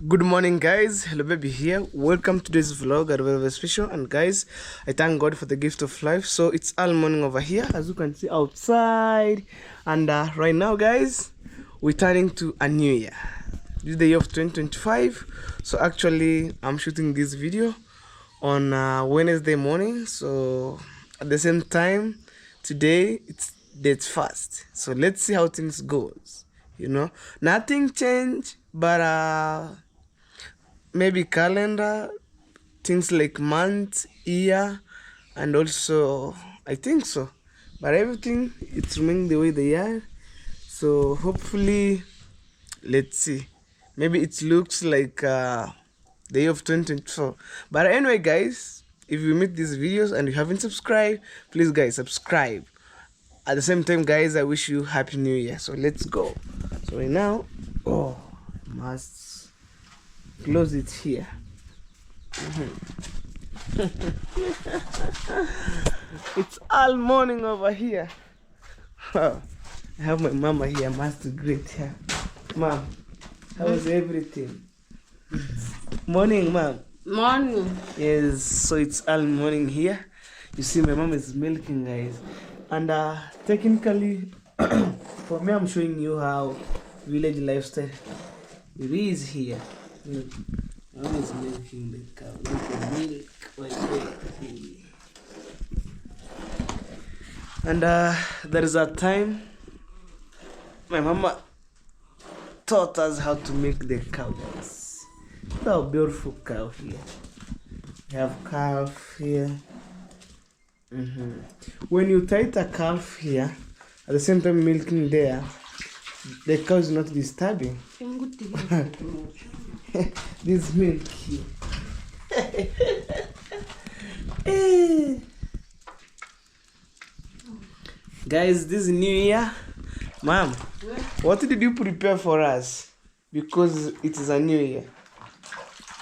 Good morning, guys. Hello, baby here. Welcome to this vlog at very special. And guys, I thank God for the gift of life. So it's all morning over here, as you can see outside. And right now, guys, we're turning to a new year. This is the year of 2025. So actually, I'm shooting this video on Wednesday morning. So at the same time, today it's date fast. So let's see how things goes. Nothing changed, but maybe calendar, things like month, year, and also I think so. But everything it's remaining the way they are. So hopefully, let's see. Maybe it looks like the year of 2024. But anyway, guys, if you meet these videos and you haven't subscribed, please, guys, subscribe. At the same time, guys, I wish you happy new year. So let's go. So right now, must close it here. It's all morning over here. I have my mama here. Must greet her. Mom, how is everything? Morning, mom. Morning. Yes, so it's all morning here. You see, my mom is milking, guys. And technically, for me, I'm showing you how village lifestyle it is here. Look, mom is milking the cow. Look at milk right there. And there is a time my mama taught us how to milk the cow, guys. Look how beautiful cow here. We have calf here. When you tie a calf here, at the same time milking there, the cow is not disturbing. This milk here. Guys, this new year, mom, what did you prepare for us? Because it is a new year.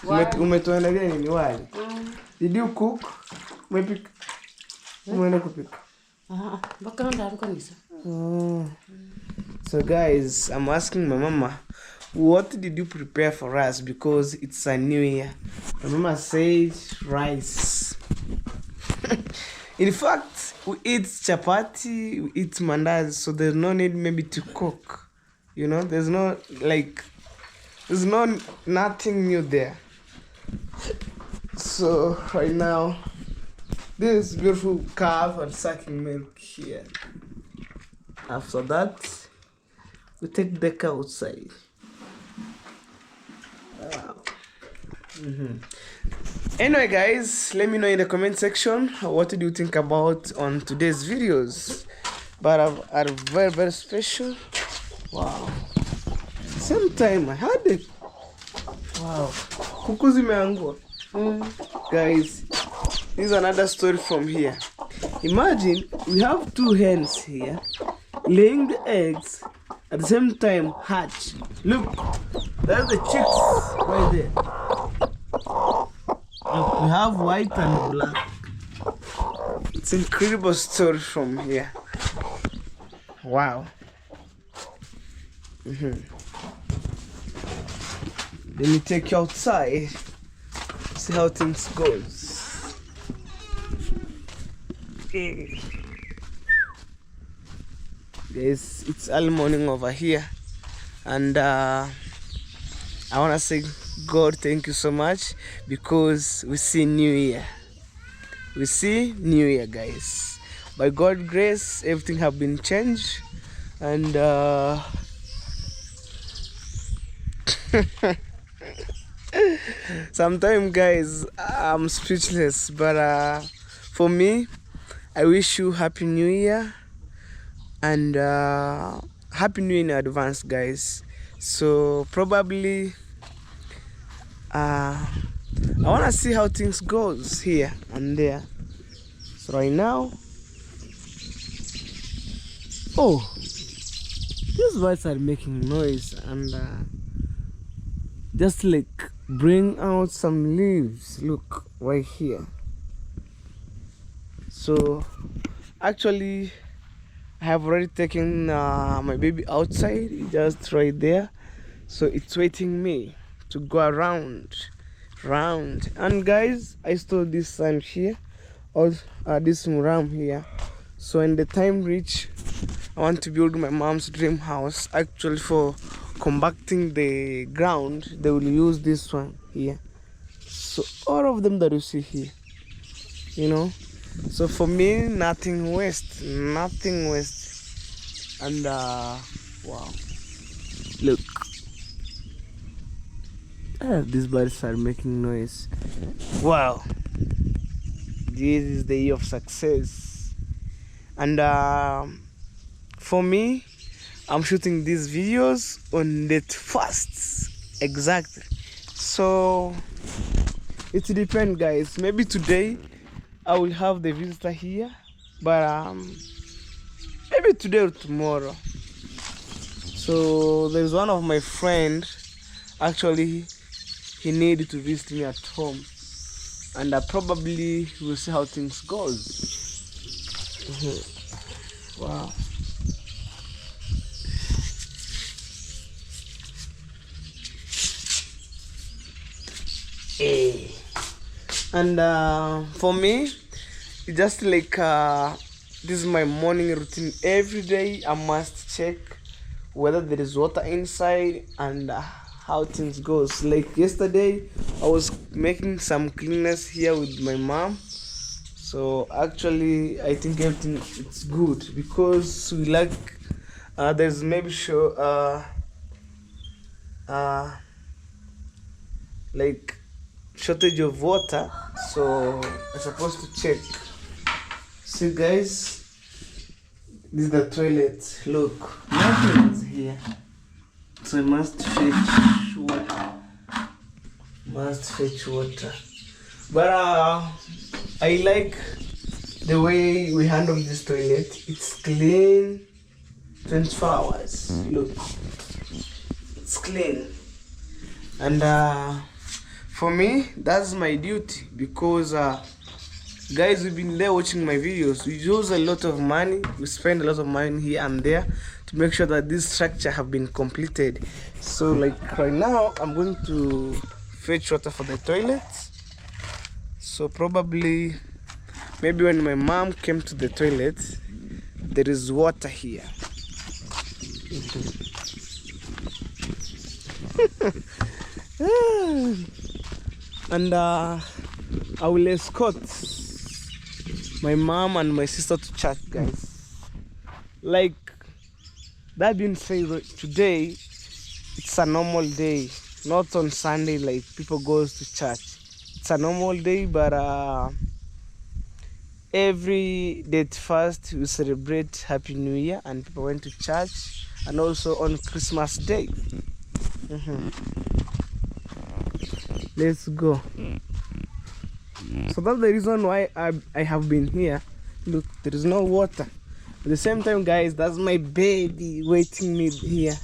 Umetuandalia nini wali? Did you cook? Maybe umeenda kupika? So guys, I'm asking my mama, what did you prepare for us? Because it's a new year. My mama said rice. In fact, we eat chapati, we eat mandazi, so there's no need maybe to cook. There's nothing new there. So right now, this beautiful calf and sucking milk here. After that, we take the cow outside. Wow. Anyway, guys, let me know in the comment section what do you think about on today's videos. But are very special. Wow. Same time I had it. Wow. Kuku zimeangua. Guys, this is another story from here. Imagine we have two hens here laying the eggs at the same time hatch. Look, that's the chicks right there. Look, we have white and black. It's an incredible story from here. Wow. Let me take you outside. See how things goes. Guys, it's early morning over here, and I want to say God thank you so much, because we see new year. We see new year, guys. By God's grace, everything have been changed, and sometimes, guys, I'm speechless, but for me, I wish you happy new year, and happy new year in advance, guys. So probably I want to see how things goes here and there. So right now, these birds are making noise, and just like bring out some leaves. Look right here. So actually, I have already taken my baby outside, just right there. So it's waiting me to go around. And guys, I stole this sand here, or this muram here. So when the time reach, I want to build my mom's dream house. Actually, for compacting the ground, they will use this one here. So all of them that you see here, you know. So for me, nothing waste. And wow, look. These birds are making noise. Wow, this is the year of success. And for me, I'm shooting these videos on the 1st exactly. So it depends, guys. Maybe today I will have the visitor here, but maybe today or tomorrow. So there's one of my friend, actually he needed to visit me at home, and probably we'll see how things goes. Wow. Hey. And for me, it's just like this is my morning routine. Every day I must check whether there is water inside and how things goes. Like yesterday I was making some cleanness here with my mom. So actually I think everything it's good, because we like there's maybe like shortage of water, so I'm supposed to check. See guys, this is the toilet. Look, nothing is here, so I must fetch water. But I like the way we handle this toilet. It's clean 24 hours. Look, it's clean. And for me, that's my duty, because guys, we've been there watching my videos. We use a lot of money, we spend a lot of money here and there to make sure that this structure have been completed. So like right now I'm going to fetch water for the toilet. So probably maybe when my mom came to the toilet, there is water here. And I will escort my mom and my sister to church, guys. Like that being said, today it's a normal day, not on Sunday like people goes to church. It's a normal day, but every date first we celebrate Happy New Year and people went to church, and also on Christmas Day. Let's go. So that's the reason why I have been here. Look, there is no water. At the same time, guys, that's my baby waiting me here.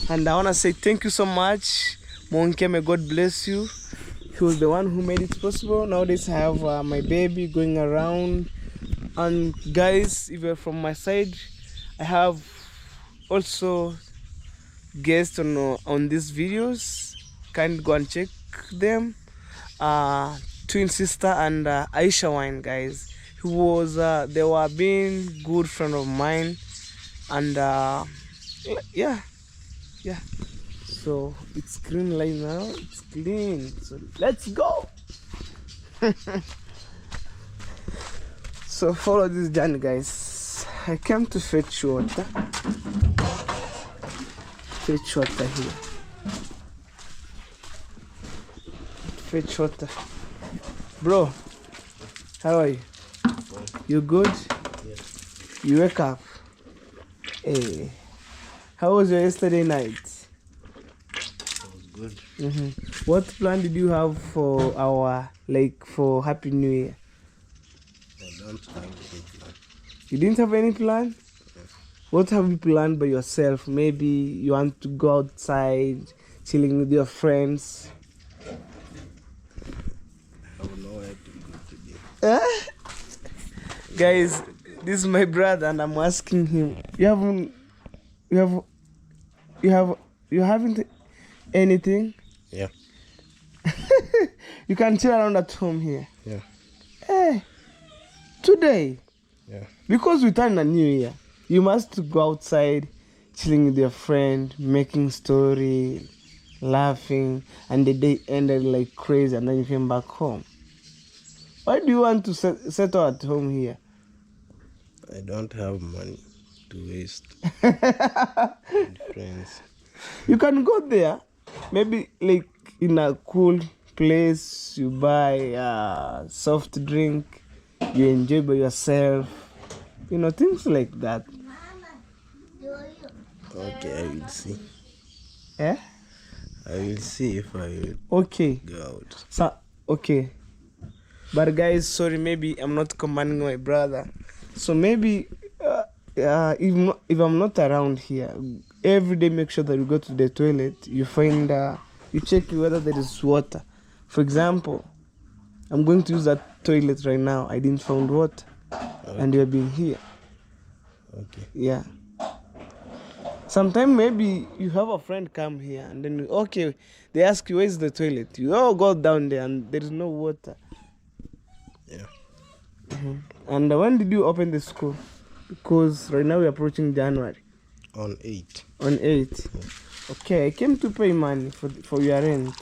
And I want to say thank you so much, Monkey. May God bless you. He was the one who made it possible. Nowadays I have my baby going around. And guys, if you're from my side, I have also guests on these videos. Can't go and check them. Twin sister and Aisha Wine, guys, who was they were being good friend of mine, and yeah. So it's clean right now. It's clean. So let's go. So follow this journey, guys. I came to fetch water. Fetch water here. Fetch water. Bro, how are you? You good? Yes. You wake up? Hey. How was your yesterday night? It was good. What plan did you have for for Happy New Year? I don't have any plan. You didn't have any plan? Yes. What have you planned by yourself? Maybe you want to go outside, chilling with your friends. I don't know where to go today. Guys, this is my brother, and I'm asking him. You haven't anything? Yeah. You can chill around at home here. Yeah. Hey, today, Yeah. because we turn a new year, you must go outside, chilling with your friend, making story, laughing, and the day ended like crazy, and then you came back home. Why do you want to settle at home here? I don't have money to waste with friends. You can go there, maybe like in a cool place. You buy a soft drink, you enjoy by yourself. You know, things like that. Okay, I will see. Eh? I will see if I will Okay. go out. So, okay. But guys, sorry, maybe I'm not commanding my brother. So maybe if I'm not around here, every day make sure that you go to the toilet. You find, you check whether there is water. For example, I'm going to use that toilet right now. I didn't find water, and you've been here. Okay. Yeah. Sometime maybe you have a friend come here and then okay, they ask you where's the toilet. You go down there and there is no water. Yeah. And when did you open the school? Because right now we're approaching January. On 8. On 8. Okay, I came to pay money for your rent.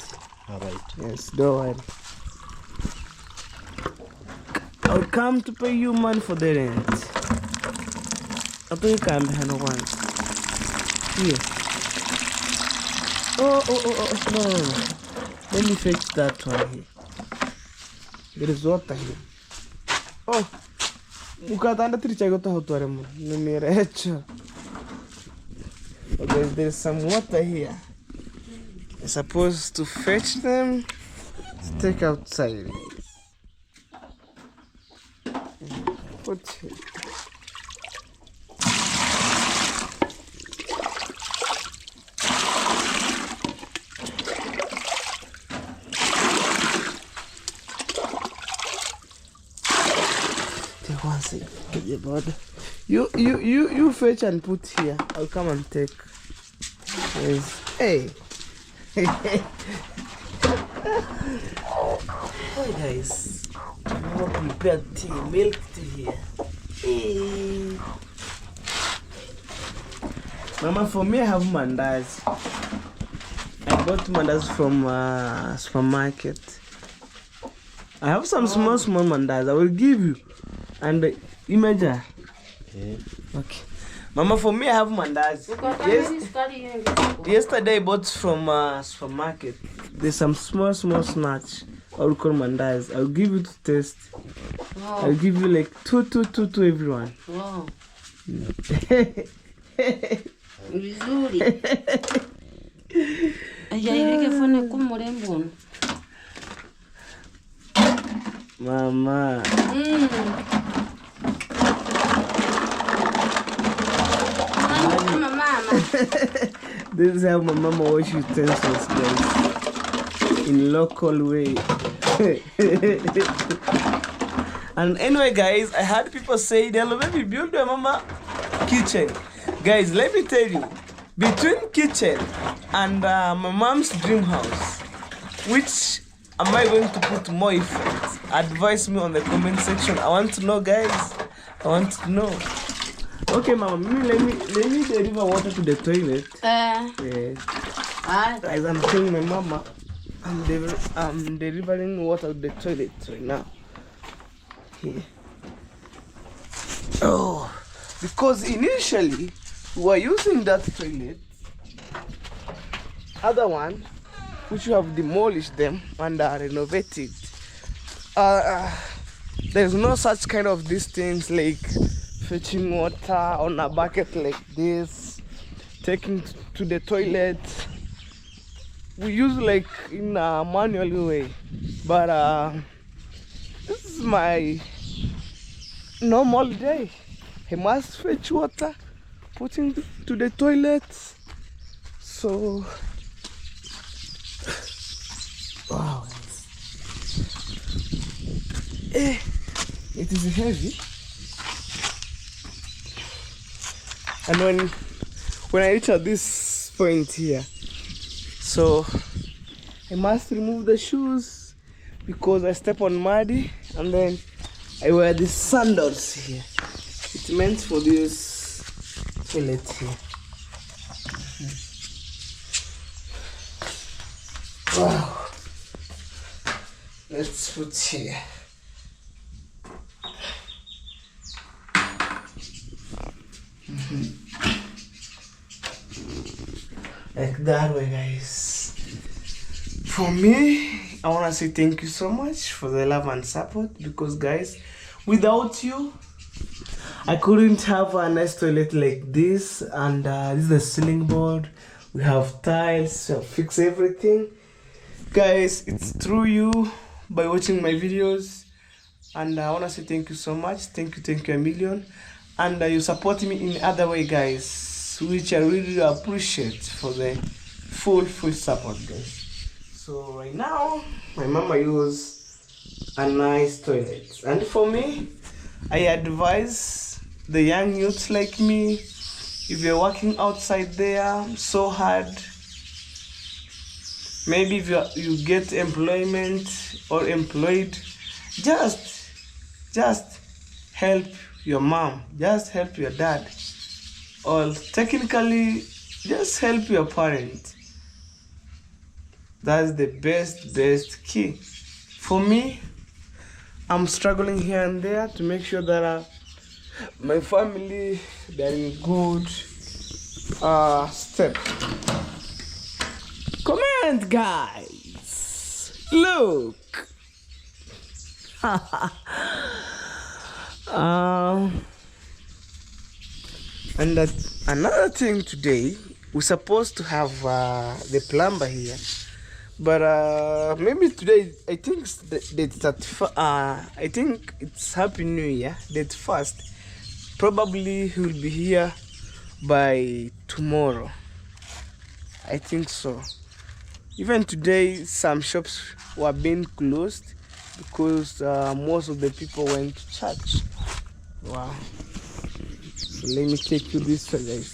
Alright. Yes, don't worry. I'll come to pay you money for the rent. I think you can behind once. Here. Oh, no. Let me fetch that one here. There is water here. Oh, mukatanda trichagota hotoremo. Nimirecho. Okay, there's some water here. I'm supposed to fetch them to take outside. Put it. One second. You fetch and put here. I'll come and take. Yes. Hey. Hi guys. I'm gonna prepare tea, milk tea here. Hey. Mama, for me I have mandazi. I bought mandazi from supermarket. I have some small mandazi. I will give you. And Imaja. Yeah. Okay. Mama, for me I have mandazi. Yesterday I bought from supermarket. There's some small snatch. I will call mandazi. I'll give you to taste. Wow. I'll give you like two to everyone. Wow. Vizuri. Ajaibike fone kumurembo. Mama. This is how my mama wash utensils, guys. In local way. And anyway, guys, I heard people say they'll maybe build your mama kitchen. Guys, let me tell you, between kitchen and my mom's dream house, which am I going to put more effort? Advise me on the comment section. I want to know, guys. I want to know. Okay, Mama, let me deliver water to the toilet. Yes. Guys, I'm telling my mama I'm delivering water to the toilet right now. Here. Oh, because initially we were using that toilet. Other one, which we have demolished them and renovated. There's no such kind of these things like fetching water on a bucket like this, taking to the toilet. We use like in a manual way, but this is my normal day. I must fetch water, putting to the toilet. So, wow, it is heavy. And when I reach at this point here, so I must remove the shoes because I step on muddy, and then I wear these sandals here. It's meant for this toilet here. Wow. Let's put here. Like that way, guys. For me, I want to say thank you so much for the love and support, because guys, without you I couldn't have a nice toilet like this. And this is the ceiling board, we have tiles, so fix everything. Guys, it's through you by watching my videos, and I want to say thank you so much. Thank you a million. And you support me in other way, guys, which I really appreciate for the full support, guys. So right now my mama use a nice toilet, and for me, I advise the young youths like me, if you're working outside there so hard, maybe if you get employment or employed, just help your mom, just help your dad, or technically just help your parent. That's the best key. For me, I'm struggling here and there to make sure that my family, they're in good step. Comment, guys. Look. And another thing, today we're supposed to have the plumber here, but maybe today, I think I think it's Happy New Year, date first. Probably he will be here by tomorrow, I think so. Even today, some shops were being closed because most of the people went to church. Wow. So let me take you this way, guys.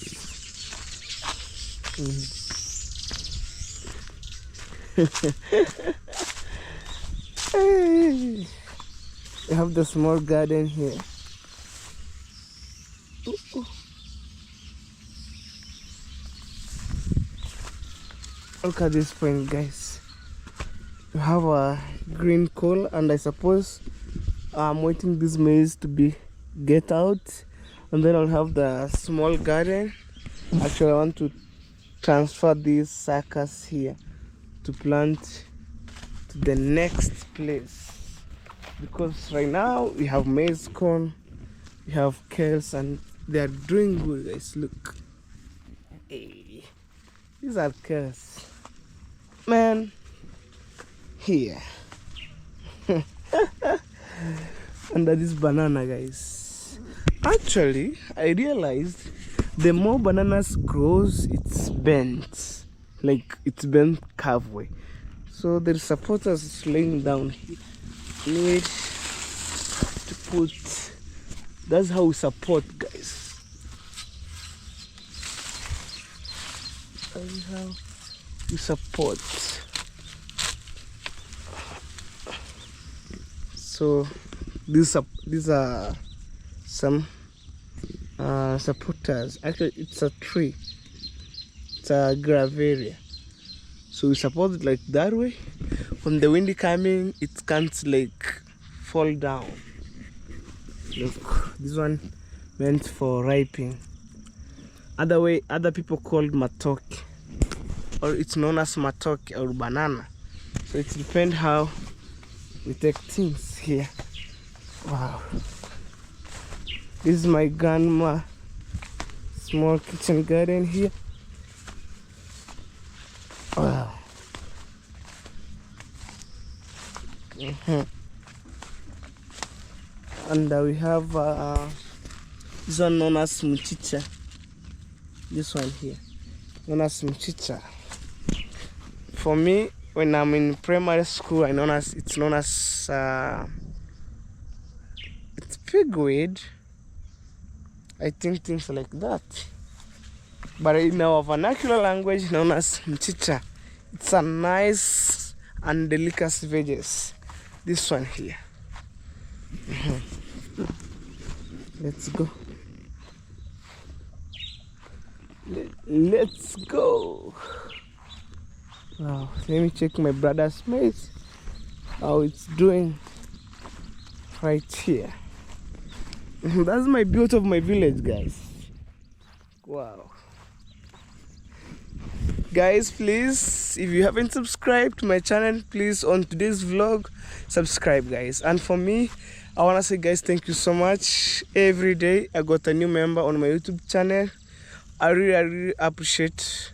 Hey, we have the small garden here. Ooh. Look at this point, guys. We have a green coal, and I suppose I'm waiting this maize to get out, and then I'll have the small garden. Actually, I want to transfer these suckers here to plant to the next place, because right now we have maize corn, we have kales, and they are doing good, guys. Look, hey, these are kales, man. Here under this banana, guys. Actually, I realized the more bananas grows, it's bent, like it's bent halfway. So the supporters is laying down here. Need to put. That's how we support, guys. That's how we support. So these are some supporters. Actually, it's a tree. It's a graveria. So we support it like that way. When the wind coming, it can't like fall down. Look, this one meant for ripening. Other people called matoke, or it's known as matoke or banana. So it depends how we take things here. Wow. This is my grandma small kitchen garden here. Wow. And we have this one known as mchicha. This one here known as mchicha. For me, when I'm in primary school, it's known as it's pigweed. I think things like that. But in our vernacular language, known as mchicha. It's a nice and delicacy veggies. This one here. Let's go. Let's go. Wow, let me check my brother's maize, how it's doing right here. That's my beauty of my village, guys. Wow. Guys, please, if you haven't subscribed to my channel, please, on today's vlog, subscribe, guys. And for me, I want to say, guys, thank you so much. Every day I got a new member on my YouTube channel. I really appreciate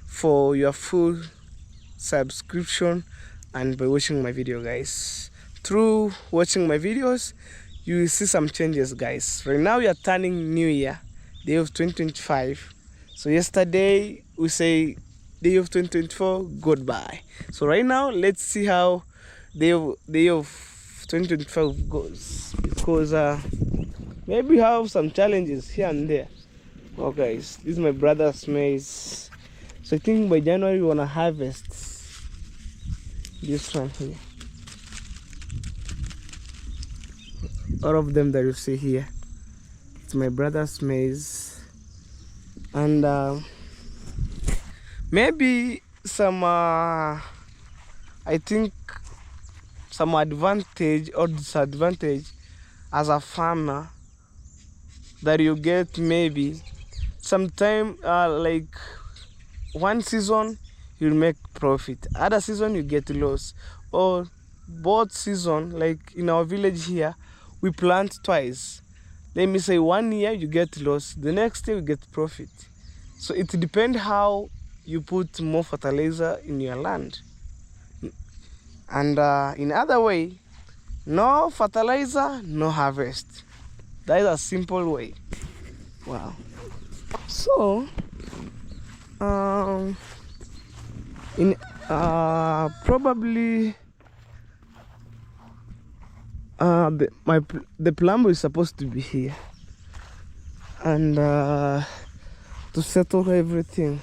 for your full subscription and by watching my video, guys. Through watching my videos, you will see some changes, guys. Right now we are turning New Year, day of 2025. So yesterday we say day of 2024 goodbye. So right now let's see how day of 2025 goes, because maybe we have some challenges here and there. Oh guys, this is my brother's maize. So I think by January we wanna harvest this one here. All of them that you see here, it's my brother's maize. And maybe some I think some advantage or disadvantage as a farmer that you get. Maybe sometime like one season you'll make profit, other season you get loss, or both season. Like in our village here, we plant twice. Let me say 1 year you get loss, the next year you get profit. So it depends how you put more fertilizer in your land. And in other way, no fertilizer, no harvest. That is a simple way. Wow. So in probably the plumber is supposed to be here and to settle everything.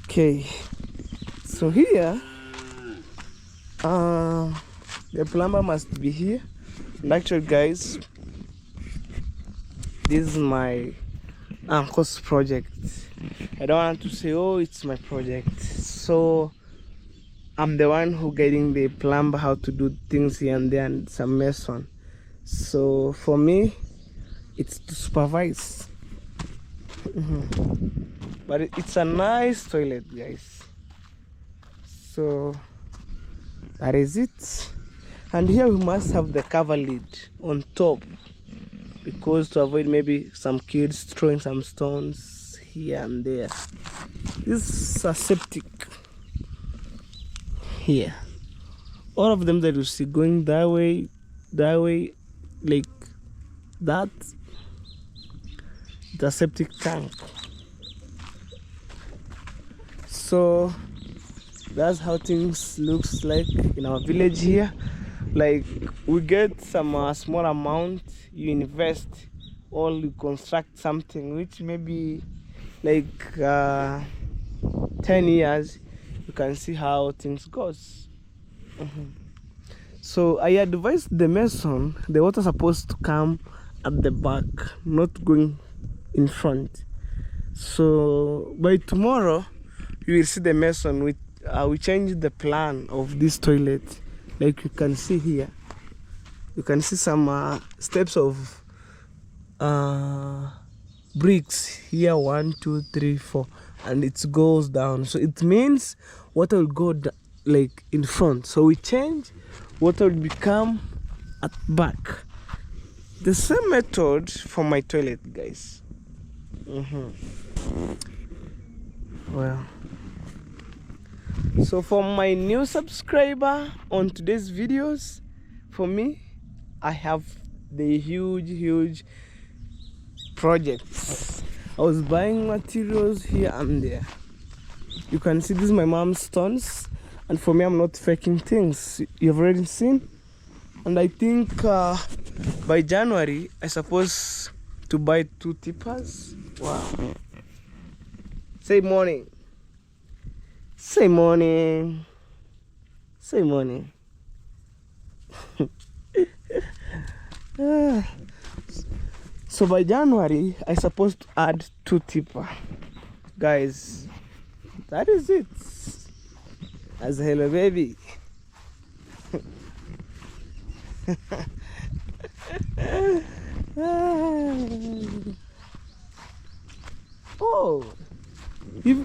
Okay, so here the plumber must be here. And actually, guys, this is my uncle's project. I don't want to say, oh, it's my project. So I'm the one who guiding the plumber how to do things here and there, and some mason. So for me, it's to supervise. But it's a nice toilet, guys. So that is it. And here we must have the cover lid on top, because to avoid maybe some kids throwing some stones here and there. This is a septic here. All of them that you see going that way, like that, the septic tank. So that's how things looks like in our village here. Like we get some small amount, you invest, or you construct something which maybe like 10 years you can see how things goes. So I advise the mason, the water supposed to come at the back, not going in front. So by tomorrow you will see the mason with we change the plan of this toilet. Like you can see here, you can see some steps of bricks here, 1, 2, 3, 4, and it goes down. So it means water will go like in front. So we change, water will become at back. The same method for my toilet, guys. Well, so for my new subscriber on today's videos, for me, I have the huge projects. I was buying materials here and there. You can see this is my mom's stones, and for me, I'm not faking things. You've already seen And I think by January I suppose to buy 2 tippers. Wow. Say morning. Say morning. Say morning. So by January I supposed to add 2 tipper. Guys, that is it. As hello baby. Oh, if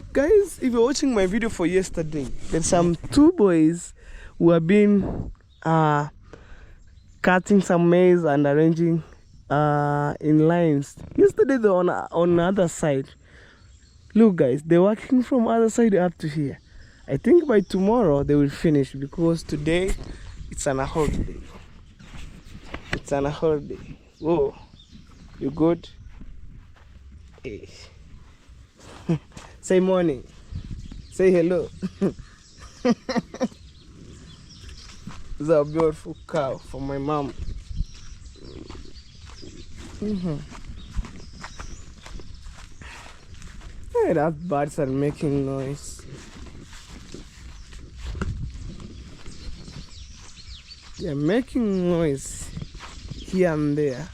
you're watching my video for yesterday, there's some 2 boys who have been cutting some maize and arranging in lines. Yesterday they were on the other side. Look guys, they're working from other side up to here. I think by tomorrow they will finish because today it's on a holiday. It's on a holiday. Whoa, you good? Hey. Say morning. Say hello. This is a beautiful cow for my mom. Hey, that birds are making noise. They're making noise here and there.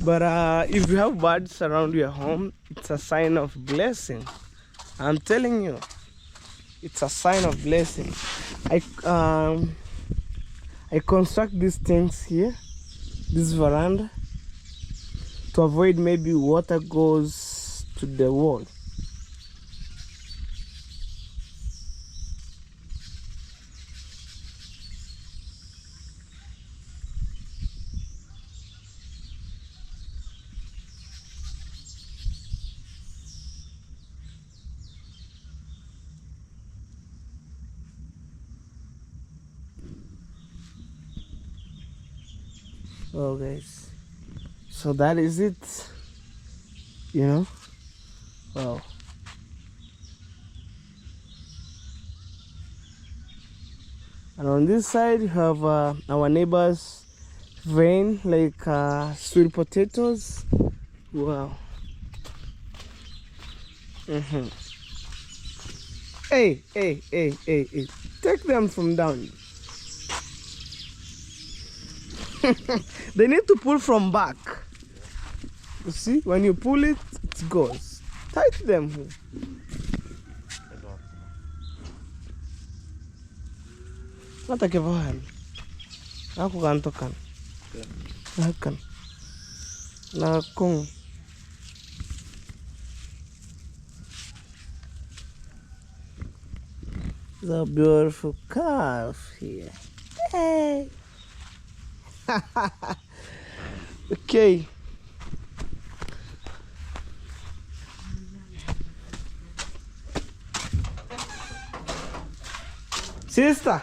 But if you have birds around your home, it's a sign of blessing. I'm telling you, it's a sign of blessing. I construct these things here, this veranda, to avoid maybe water goes to the wall. Well guys, so that is it, you know. Wow. And on this side you have our neighbors vein, like sweet potatoes. Wow. Hey, take them from down. They need to pull from back. You see, when you pull it, it goes. Tight them. What a kevahan. Aku kantokan. Akan. Nakung. The beautiful calf here. Hey. Okay. Sister.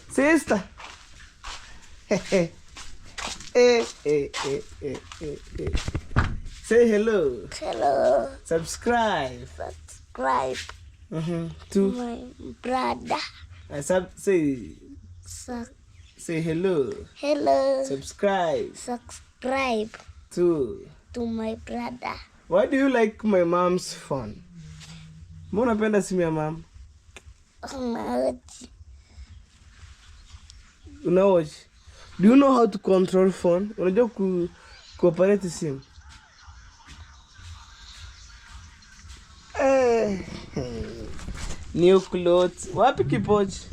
Sister. Hey. Say hello. Hello. Subscribe. Subscribe To my brother. say hello. Hello. Subscribe Subscribe to my brother. Why do you like my mom's phone? Mbona unapenda simu ya mom? Una watch? Do you know how to control phone? Unajua kuoperate simu? New clothes. Wapi kipochi?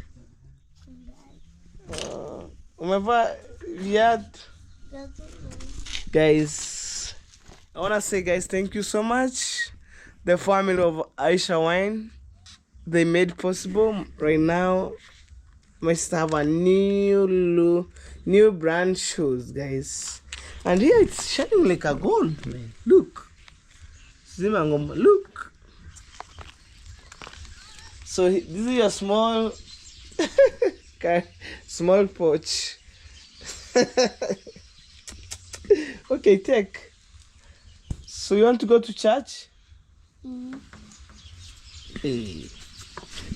Umevaa viatu? Guys, I want to say guys, thank you so much. The family of Aisha Wine, they made possible. Right now, I must have a new brand shoes, guys. And here it's shining like a gold, man. Look. Look. So this is your small small pouch. Okay, take. So you want to go to church? Hey.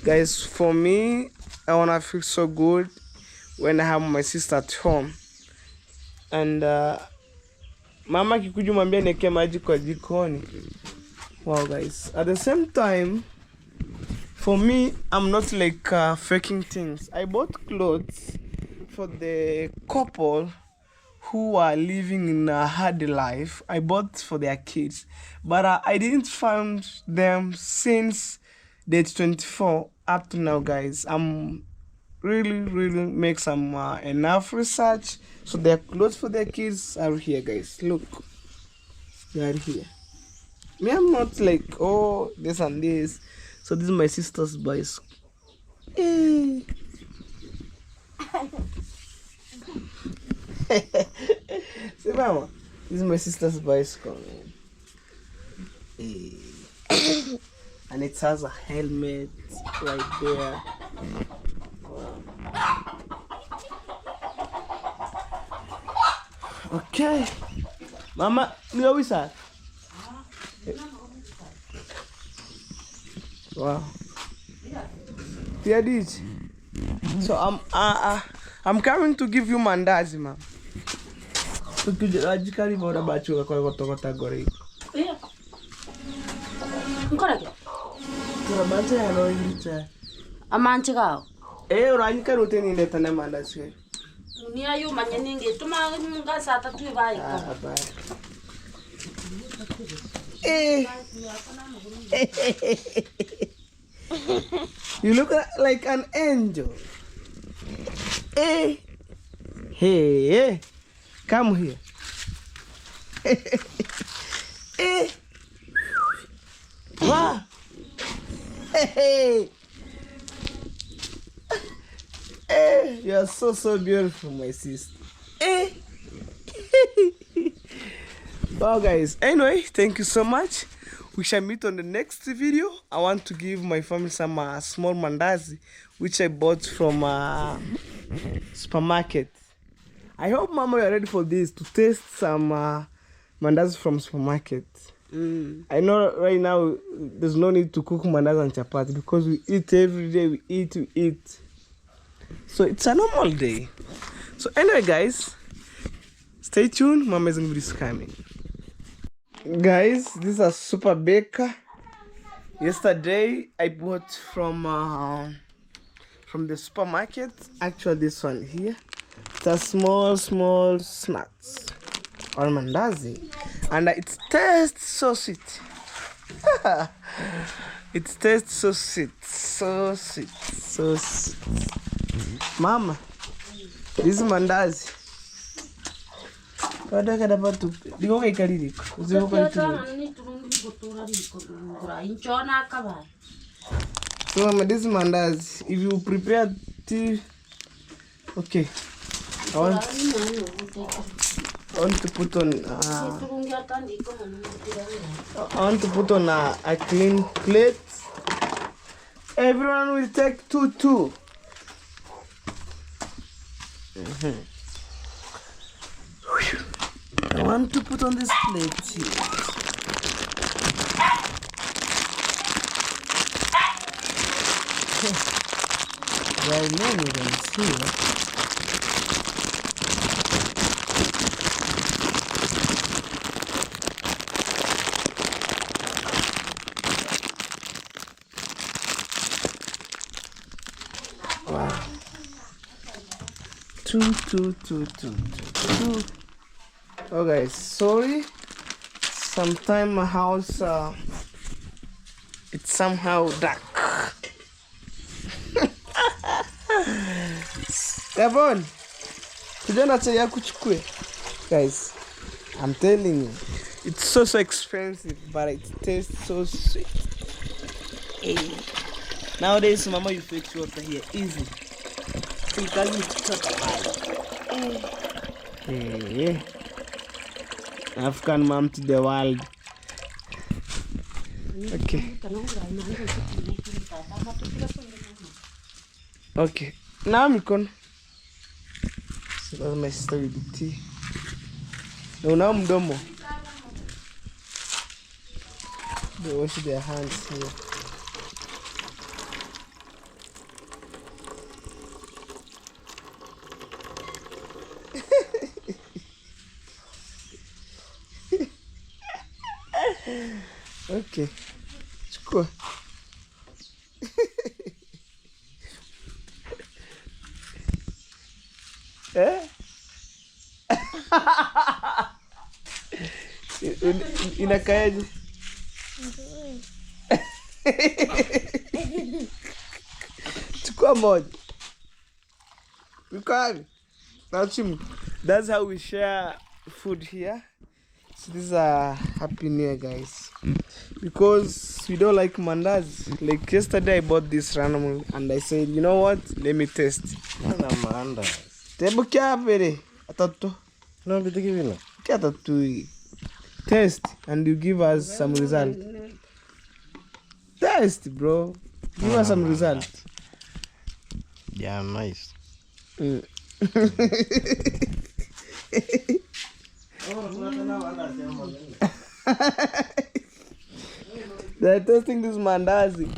Guys, for me, I wanna feel so good when I have my sister at home. And mama kikuju mwambia niweke maji kwa jikoni. Wow guys, at the same time, for me, I'm not like faking things. I bought clothes for the couple who are living in a hard life. I bought for their kids, but I didn't find them since date 24 up to now, guys. I'm really make some enough research. So their clothes for their kids are here, guys. Look, they are here. Me, I'm not like, oh, this and this. So this is my sister's bicycle. Hey. See, mama, this is my sister's bicycle, man. Hey. And it has a helmet right there. Okay, mama, you always have. Wow. Yeah, this. So I'm coming to give you mandazi, ma'am. Tukijikari bora bachuka kwa kotokota gore. Yeah. Nkora ke? Tura bacha ya no ilita. Amanchi kao. Uranyika ruteni ndeta na mandazi. Ni ayo manyeninge tuma ngasa tatu bai ko. Bye. You look like an angel. Hey, come here. Wow. Hey. You are so beautiful, my sister. Well, guys, anyway, thank you so much. We shall meet on the next video. I want to give my family some small mandazi, which I bought from supermarket. I hope, Mama, you're ready for this, to taste some mandazi from supermarket. I know right now there's no need to cook mandazi and chapati because we eat every day, we eat. So it's a normal day. So anyway, guys, stay tuned. My amazing video is coming. Guys, this is a super baker. Yesterday I bought from the supermarket. Actually, this one here. It's a small snacks or mandazi, and it tastes so sweet. It tastes so sweet. Mama, this is mandazi. Kada batu. Digo kai kari liko. Uzigo kai tu. So mama, this is mandazi. If you prepare tea, okay. I want to put on a clean plate. Everyone will take two. I want to put on this plate here. There are many ones here. Wow. Two. Oh guys, sorry. Sometime my house it's somehow dark. Gabon, kijana cha kuchukue. Guys, I'm telling you, it's so expensive, but it tastes so sweet. Hey. Nowadays, mama, you fix water here easy. So you can't even talk about it. Hey. African mom to the world. Okay. Now I'm going. So that's my sister with the tea. No, now I'm done. They wash their hands here. Okay. Chukua. Eh? Inakaaje? Chukua moja. That's how we share food here. So this is a happy new year, guys. Because we don't like mandazi. Like yesterday I bought this randomly and I said, you know what? Let me test. Mana mandazi. Tebu kya pere? Atatu. No, bitiki vina. Kya tatu? Test and you give us some result. Test, bro. Give us some result. Yeah, nice. They're testing this mandazi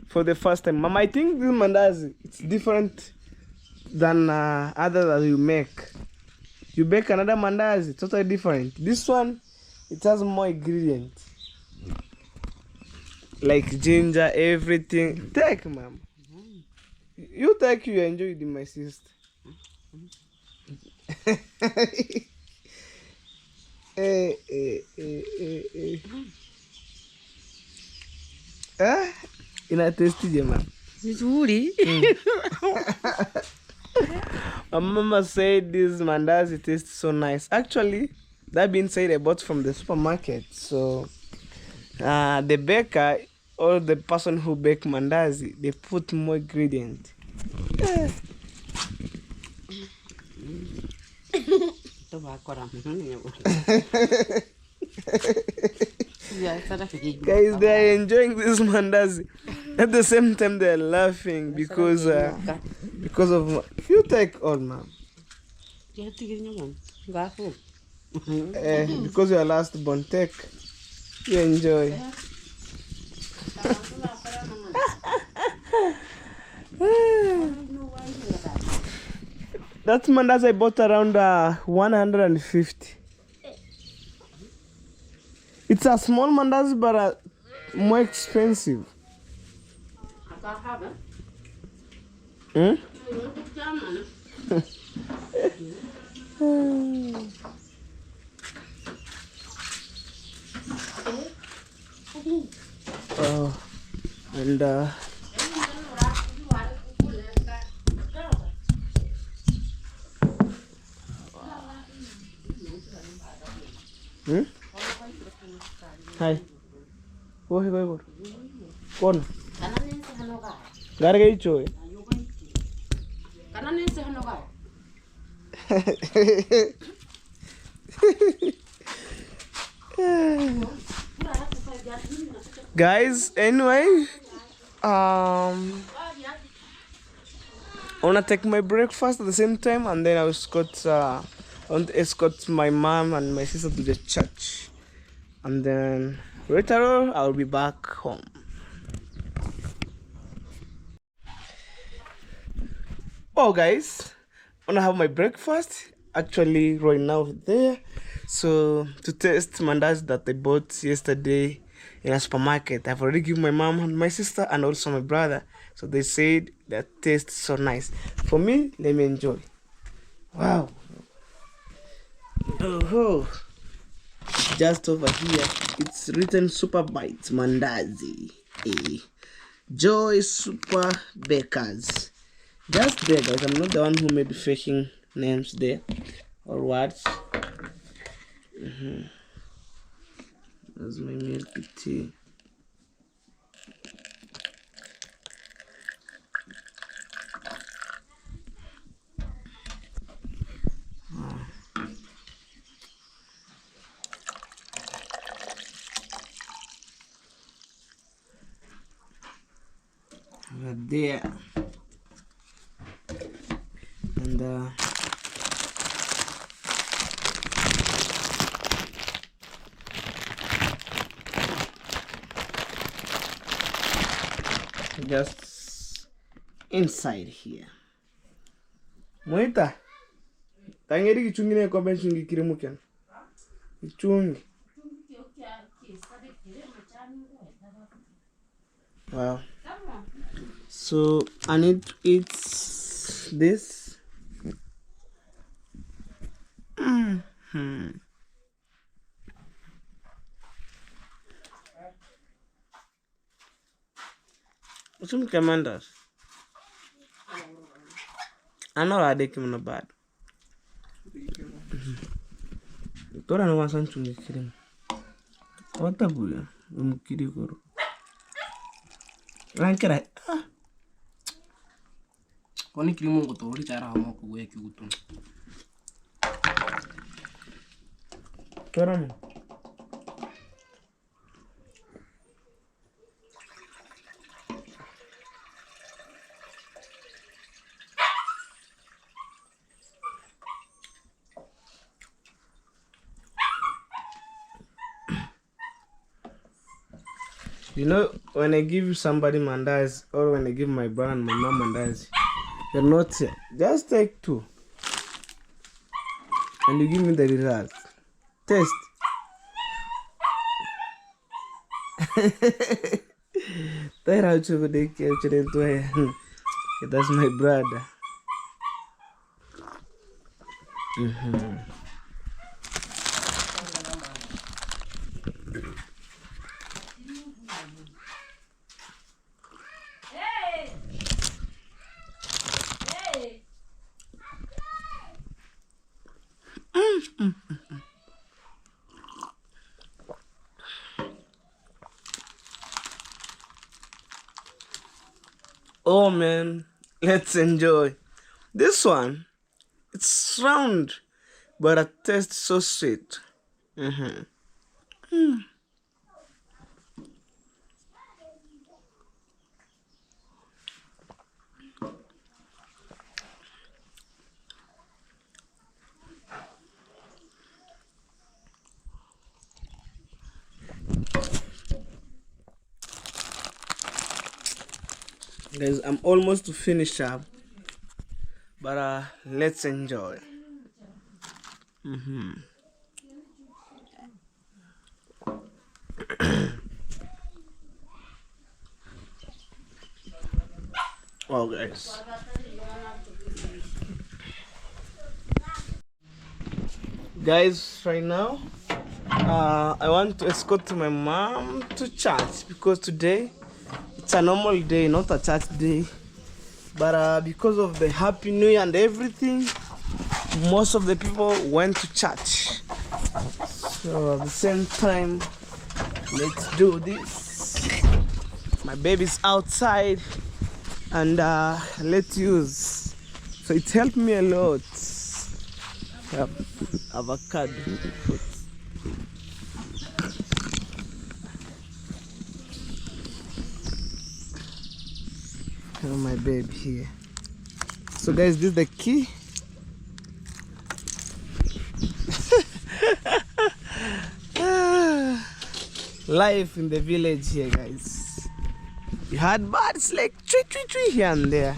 for the first time. Mama, I think this mandazi, it's different than other that you make. You bake another mandazi, totally different. This one, it has more ingredients. Like ginger, everything. Take, ma'am. You take, you enjoy it, my sister. Ina tasty jaman. Vizuri. My mama said this mandazi tastes so nice. Actually, that being said, I bought from the supermarket. So the baker or the person who bake mandazi, they put more ingredient. Guys, they are enjoying this mandazi. At the same time, they are laughing because of you take all, ma'am. Because you are last born, take. You enjoy. That mandazi I bought around 150. It's a small mandazi, but more expensive. Hmm? Oh, and Hi. Go. Kon. Garga icho. Guys, anyway, I wanna take my breakfast at the same time, and then I want to escort my mom and my sister to the church, and then later I'll be back home. Oh, guys, I wanna have my breakfast. Actually, right now there, so to test mandazi that I bought yesterday in a supermarket. I've already given my mom and my sister and also my brother. So they said that tastes so nice. For me, let me enjoy. Wow. Oh, just over here, it's written Super Bites Mandazi. Joy Super Bakers. Just there, guys. I'm not the one who made faking names there or words. That's my milk tea. Right there. And just inside here. Moita. Tangeri kichungine kwa benchi ngikirimuken. Kichungi. Wow. So I need to eat this. Some commanders. I know I did him bad. Tora no wasan chungi kirim. What a buya. Kiri guru. Rankera. Kwani kirimu ngotori chara hamo kuwe kigutu. Tora mo. You know, when I give somebody mandazi, or when I give my brother and my mom mandazi, you're not here. Just take 2. And you give me the result. Taste. That's my brother. Oh man, let's enjoy. This one, it's round, but it tastes so sweet. Guys, I'm almost to finish up, but let's enjoy. Oh guys, right now I want to escort my mom to church because today it's a normal day, not a church day. But because of the Happy New Year and everything, most of the people went to church. So at the same time, let's do this. My baby's outside, and let's use. So it helped me a lot. Avocado. Oh, my babe here. So guys, this is the key. Life in the village here, guys. You had birds like tree here and there.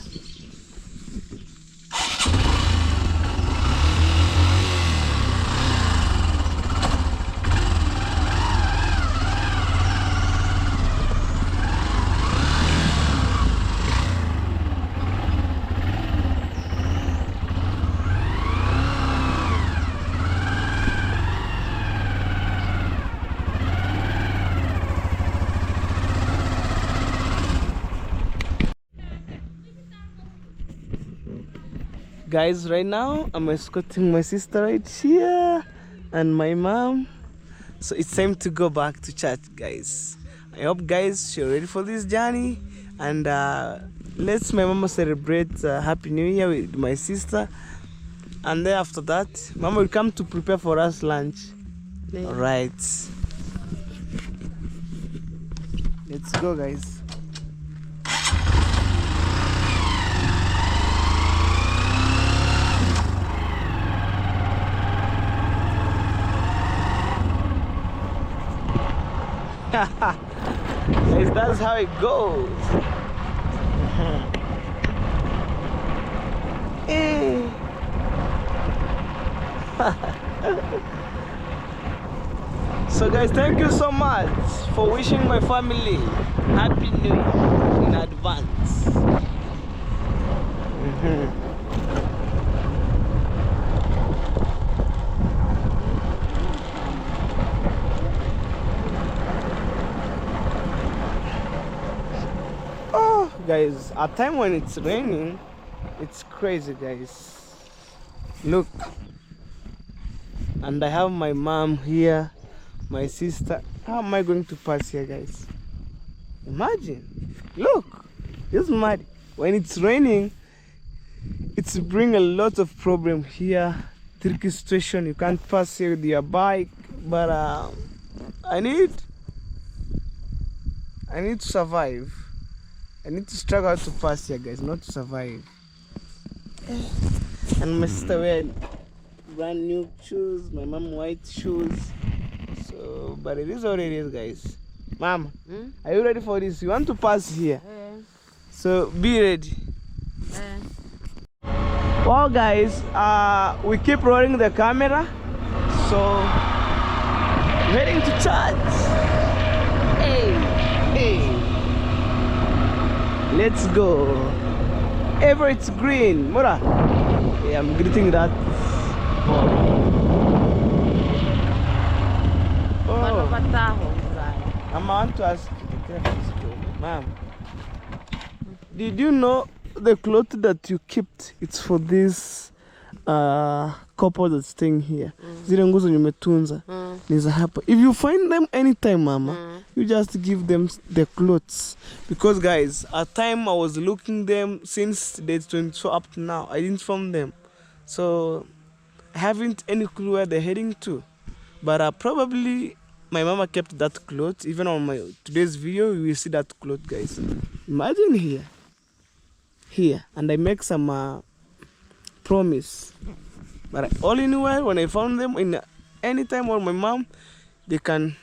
Guys, right now I'm escorting my sister right here and my mom. So it's time to go back to church, guys. I hope guys you're ready for this journey, and let's my mama celebrate Happy New Year with my sister, and then after that mama will come to prepare for us lunch. Yeah. All right, let's go, guys. Guys, that's how it goes. Eh. So guys, thank you so much for wishing my family Happy New Year in advance. Oh guys, at time when it's raining, it's crazy guys. Look, and I have my mom here, my sister. How am I going to pass here guys? Imagine, look, it's mud. When it's raining, it's bring a lot of problem here. Tricky situation, you can't pass here with your bike, but I need to survive. I need to struggle to pass here guys, not to survive. And my sister wear brand new shoes, my mom white shoes. So, but it is what it is guys. Mama, are you ready for this? You want to pass here? So be ready. Well guys, we keep rolling the camera, so heading to church. Hey, let's go. Ever it's green, Mura. Yeah, I'm greeting that. Oh, I want to ask you, ma'am. Did you know the cloth that you kept? It's for this couple that's staying here. Zile nguzo nimetunza ni za hapa. If you find them anytime, mama, you just give them the clothes. Because guys, at time I was looking them since date 22 up to now. I didn't find them, so I haven't any clue where they're heading to. But probably my mama kept that cloth. Even on my today's video, you will see that cloth, guys. Imagine here, and I make some promise. But all in all, when I found them in any time or my mom, they can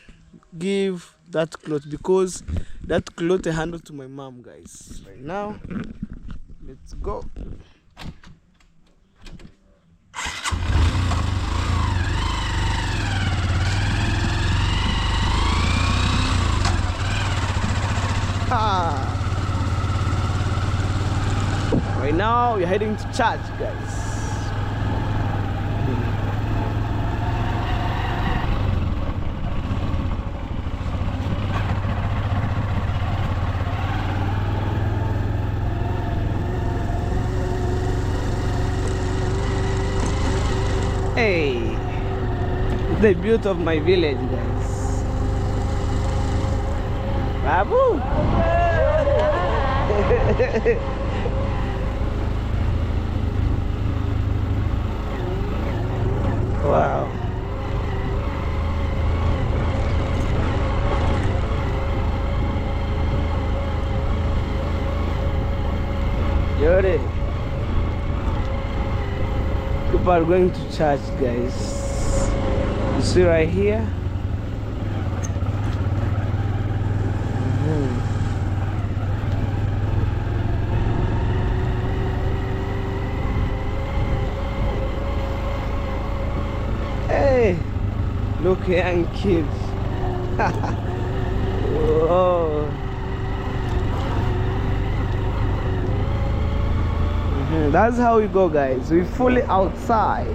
give that cloth, because that cloth I handle to my mom, guys. Right now, let's go. Right now we're heading to church, guys. Hey, the beauty of my village, guys. Babu. Wow. Yuri. People are going to church, guys. You see right here? Hey, look, young kids. Whoa. That's how we go, guys. We're fully outside.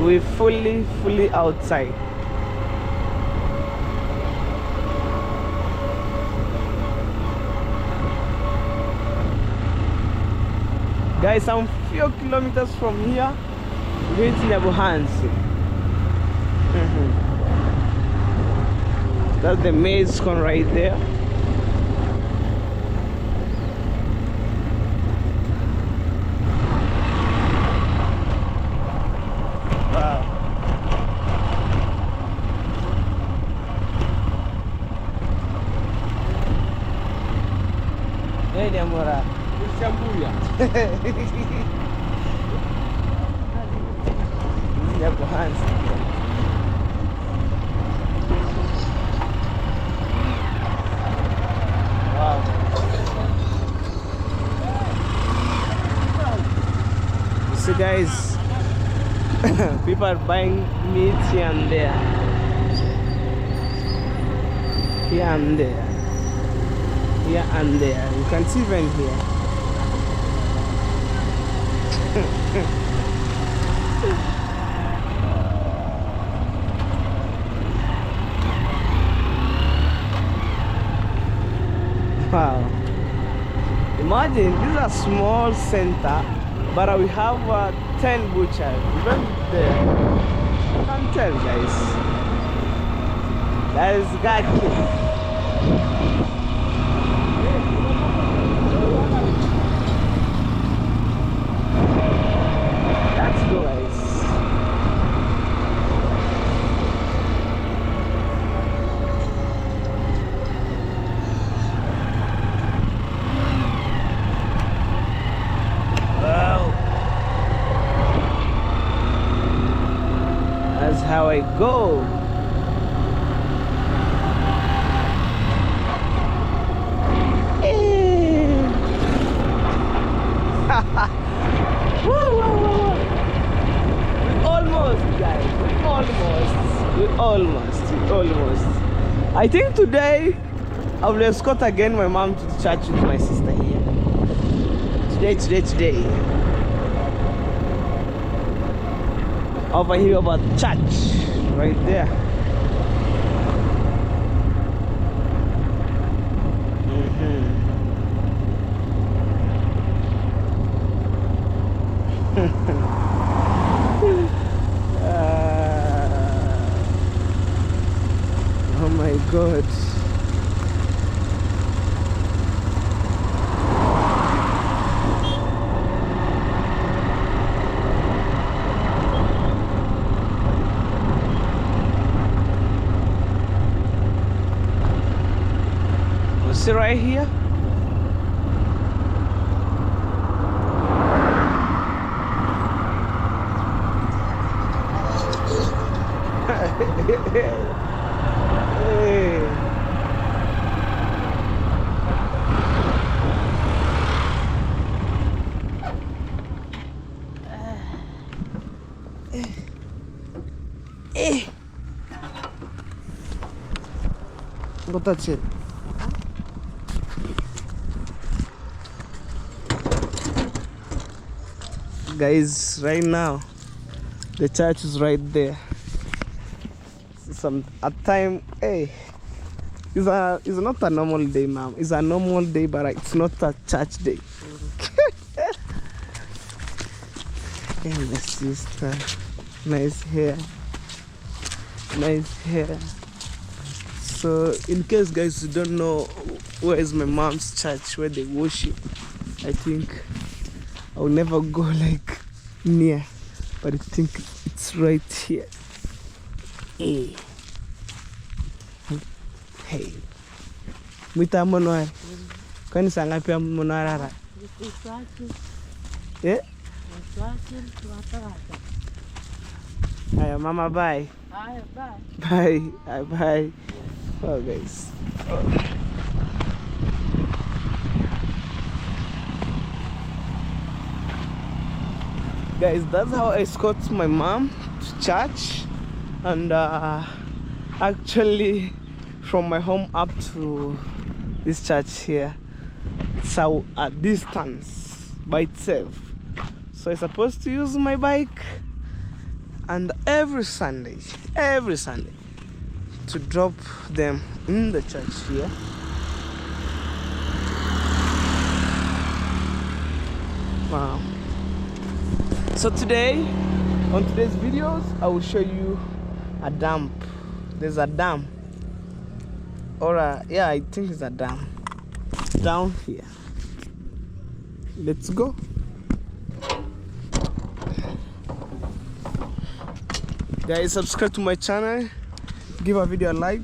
We're fully outside. Guys, I'm few kilometers from here. We're in Nyabuhansi. That's the maize corn right there. Wow. Hey, Nyamura. Nyabuhansi. guys, people are buying meat here and there. Here and there. Here and there. You can see even here. Wow. Imagine, this is a small center, but we have 10 butchers. Even there. You can tell, guys. That is Gaki. Let's go, guys. That's how I go. Almost, guys. Almost. I think today I will escort again my mom to the church with my sister here. Today. Over here about church, right there. Oh my God. See right here. But that's it. Guys, right now the church is right there. At time, hey, it's not a normal day, ma'am. It's a normal day, but it's not a church day. Hey, my sister, nice hair. So in case guys you don't know where is my mom's church, where they worship, I think I'll never go like near, but I think it's right here. Hey. Mwita monwari. Kwani saa ngapi ya monwarara? Eh? Aya mama, bye. Bye. Oh guys. Guys, that's how I escort my mom to church, and actually from my home up to this church here, it's a distance by itself. So I'm supposed to use my bike, and every Sunday to drop them in the church here. Wow. So today, on today's videos, I will show you a dam. There's a dam, or yeah, I think it's a dam down here. Let's go. Guys, subscribe to my channel, give a video a like.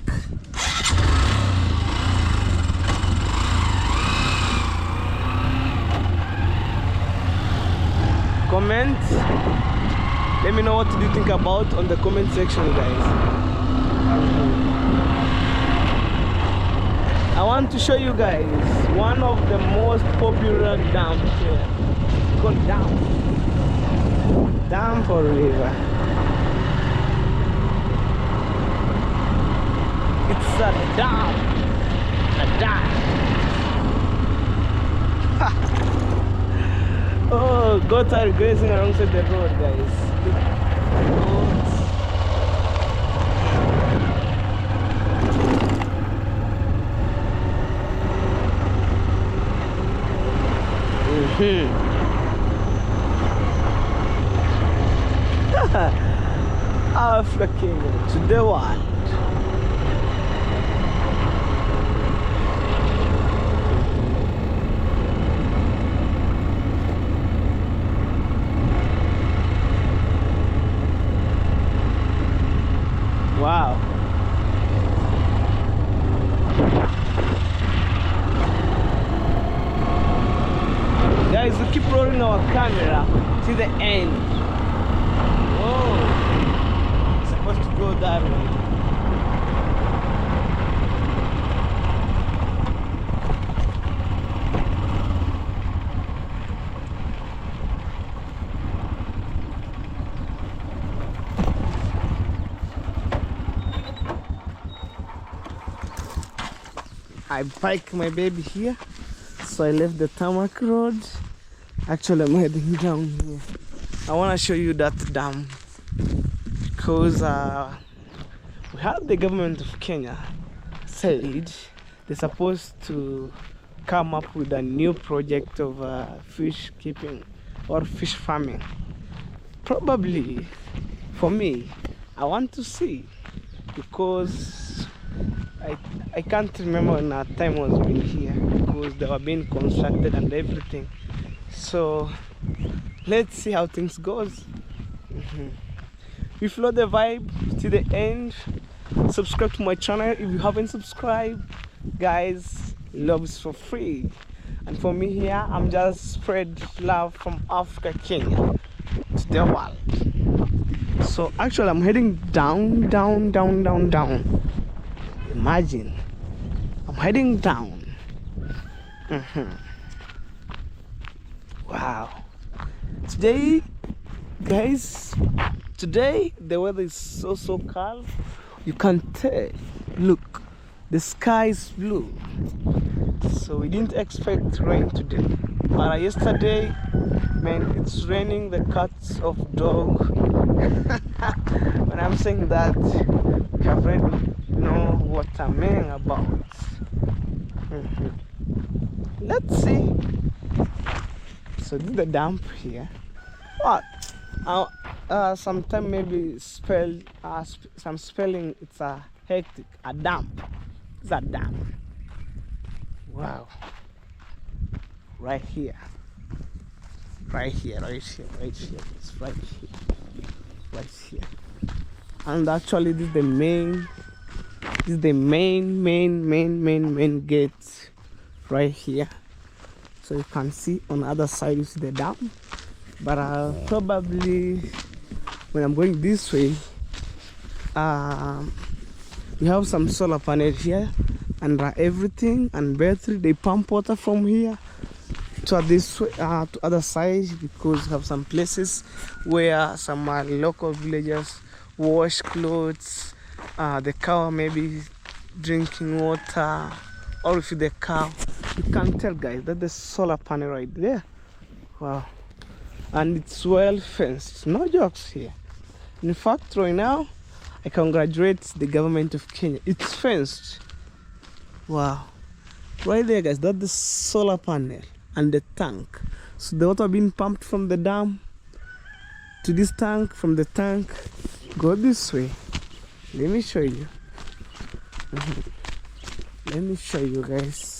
Comment. Let me know what do you think about on the comment section, guys. I want to show you guys one of the most popular dams here. It's called dam. dam or river? It's a dam. A dam. Oh, goats are grazing alongside the road, guys. Goats. Africa Kingdom to the world. Wow. Guys, we keep rolling our camera to the end. Whoa. It's supposed to go that way. I parked my baby here, so I left the tarmac road. Actually, I'm heading down here. I want to show you that dam because we have the government of Kenya said they're supposed to come up with a new project of fish keeping or fish farming. Probably for me, I want to see because I can't remember when our time was being here because they were being constructed and everything. So let's see how things goes. We flow the vibe to the end. Subscribe to my channel if you haven't subscribed. Guys, love is for free. And for me here, I'm just spread love from Africa, Kenya to the world. So actually I'm heading down. Imagine, I'm heading down. Wow. Today, guys, today the weather is so calm. You can tell. Look, the sky is blue. So we didn't expect rain today. But yesterday, man, it's raining the cuts of dog. When I'm saying that, you already know what I mean about. Let's see. So this is the dump here. What? Sometime maybe some spelling. It's a hectic. A dump. It's a dump. Wow. Right here. It's right here. And actually this is the main. This is the main gate right here. So you can see on the other side is the dam. But probably when I'm going this way, we have some solar panel here and everything and battery. They pump water from here to this way, to other side because we have some places where some local villagers wash clothes. The cow maybe drinking water, or if the cow. You can tell, guys, that the solar panel right there. Wow. And it's well fenced. No jokes here. In fact, right now, I congratulate the government of Kenya. It's fenced. Wow. Right there, guys, that's the solar panel and the tank. So the water being pumped from the dam to this tank, from the tank, go this way. Let me show you. Let me show you, guys.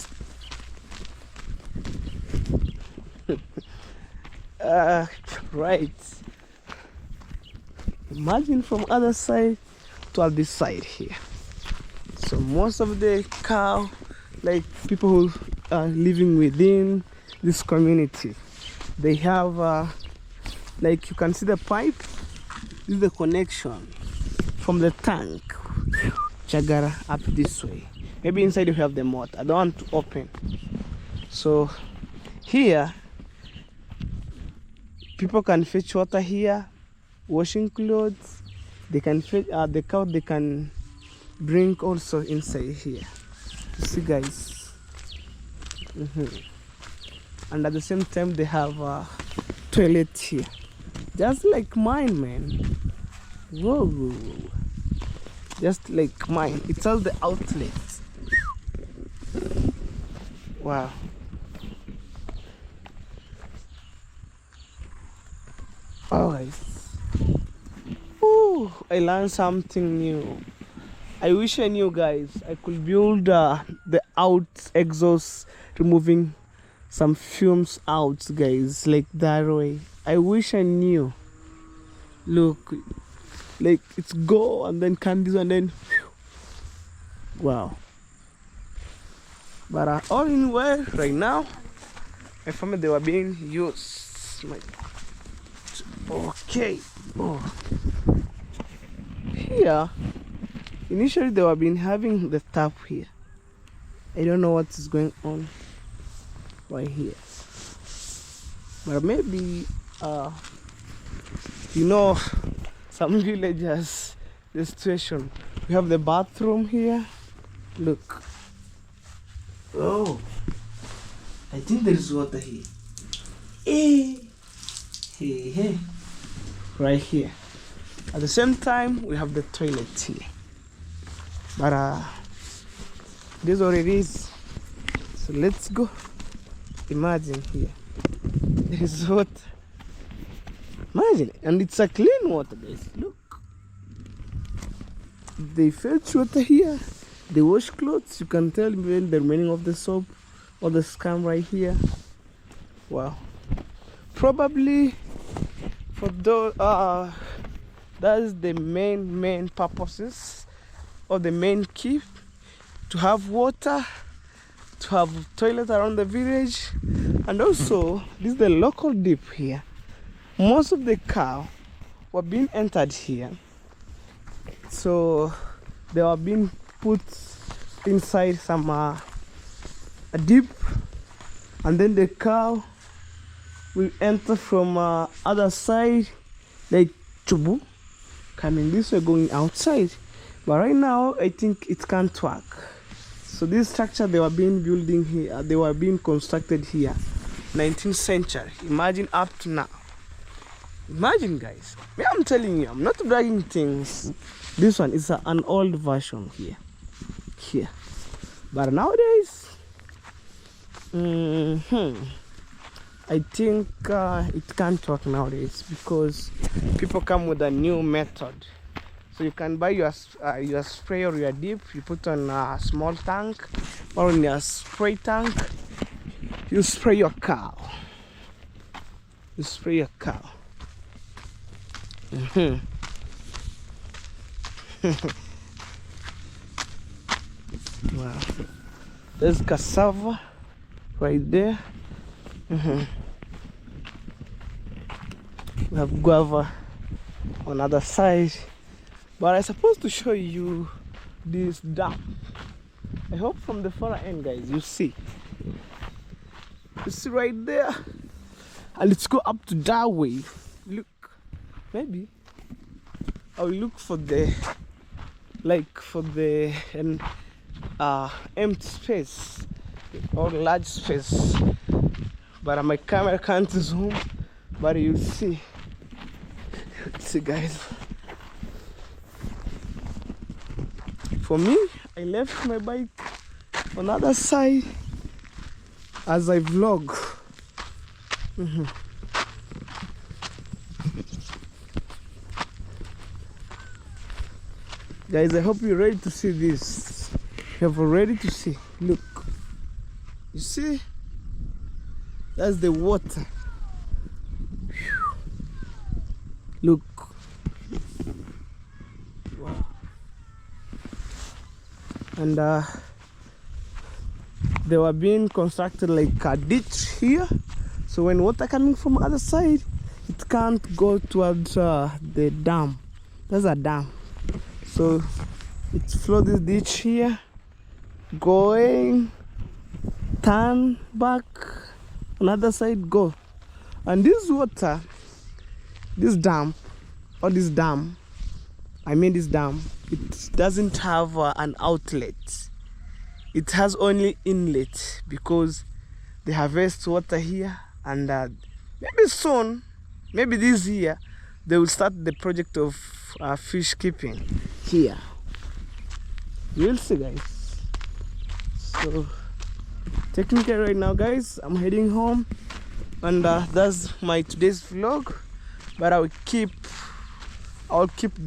Right. Imagine from other side to this side here. So most of the cow, like people who are living within this community, they have like you can see the pipe. This is the connection from the tank Chagara up this way. Maybe inside you have the motor. I don't want to open. So here people can fetch water here washing clothes. They can fetch the cow. They can drink also inside here. You see, guys. And at the same time, they have a toilet here, just like mine, man. Whoa, whoa, whoa. Just like mine. It's all the outlets. Wow. Oh, guys. Ooh, I learned something new. I wish I knew, guys. I could build the out exhaust, removing some fumes out, guys, like that way. I wish I knew. Look, like it's go and then candies and then whew. Wow. But all in well right now, my family, they were being used. Okay. Oh. Here, initially they were been having the tap here. I don't know what is going on right here. But maybe, you know, some villagers, the situation. We have the bathroom here. Look. Oh, I think there is water here. Hey, hey, hey. Right here. At the same time, we have the toilet here. But this is what it is. So let's go. Imagine here. There is water. Imagine. And it's a clean water, guys. Look. They fetch water here. They wash clothes. You can tell even the remaining of the soap or the scum right here. Wow. Probably for those, that is the main purposes or the main key, to have water, to have toilet around the village. And also this is the local dip here. Most of the cow were being entered here, so they were being put inside some a dip, and then the cow will enter from other side, like Chubu, coming this way, going outside. But right now I think it can't work. So this structure they were being building here, they were being constructed here 19th century. Imagine up to now. Imagine, guys. I'm telling you, I'm not bragging things. This one is an old version here. But nowadays, I think it can't work nowadays, because people come with a new method. So you can buy your spray or your dip. You put on a small tank or in your spray tank. You spray your cow. You spray your cow. Wow. There's cassava right there. We have guava on other side. But I'm supposed to show you this dam. I hope from the far end, guys, you see. You see right there. And let's go up to that way. Look. Maybe I'll look for the empty space or large space, but my camera can't zoom, but you'll see. See, guys, for me, I left my bike on the other side as I vlog. Guys, I hope you're ready to see this. You're ready to see. Look. You see? That's the water. Look. Wow. And they were being constructed like a ditch here. So when water coming from other side, it can't go towards the dam. There's a dam. So it's flow this ditch here, going, turn back, another side go. And this water, this dam, or this dam, this dam, it doesn't have an outlet. It has only inlet because they harvest water here, and maybe soon, maybe this year, they will start the project of fish keeping here. You will see, guys. So technically right now, guys, I'm heading home, and that's my today's vlog. But I'll keep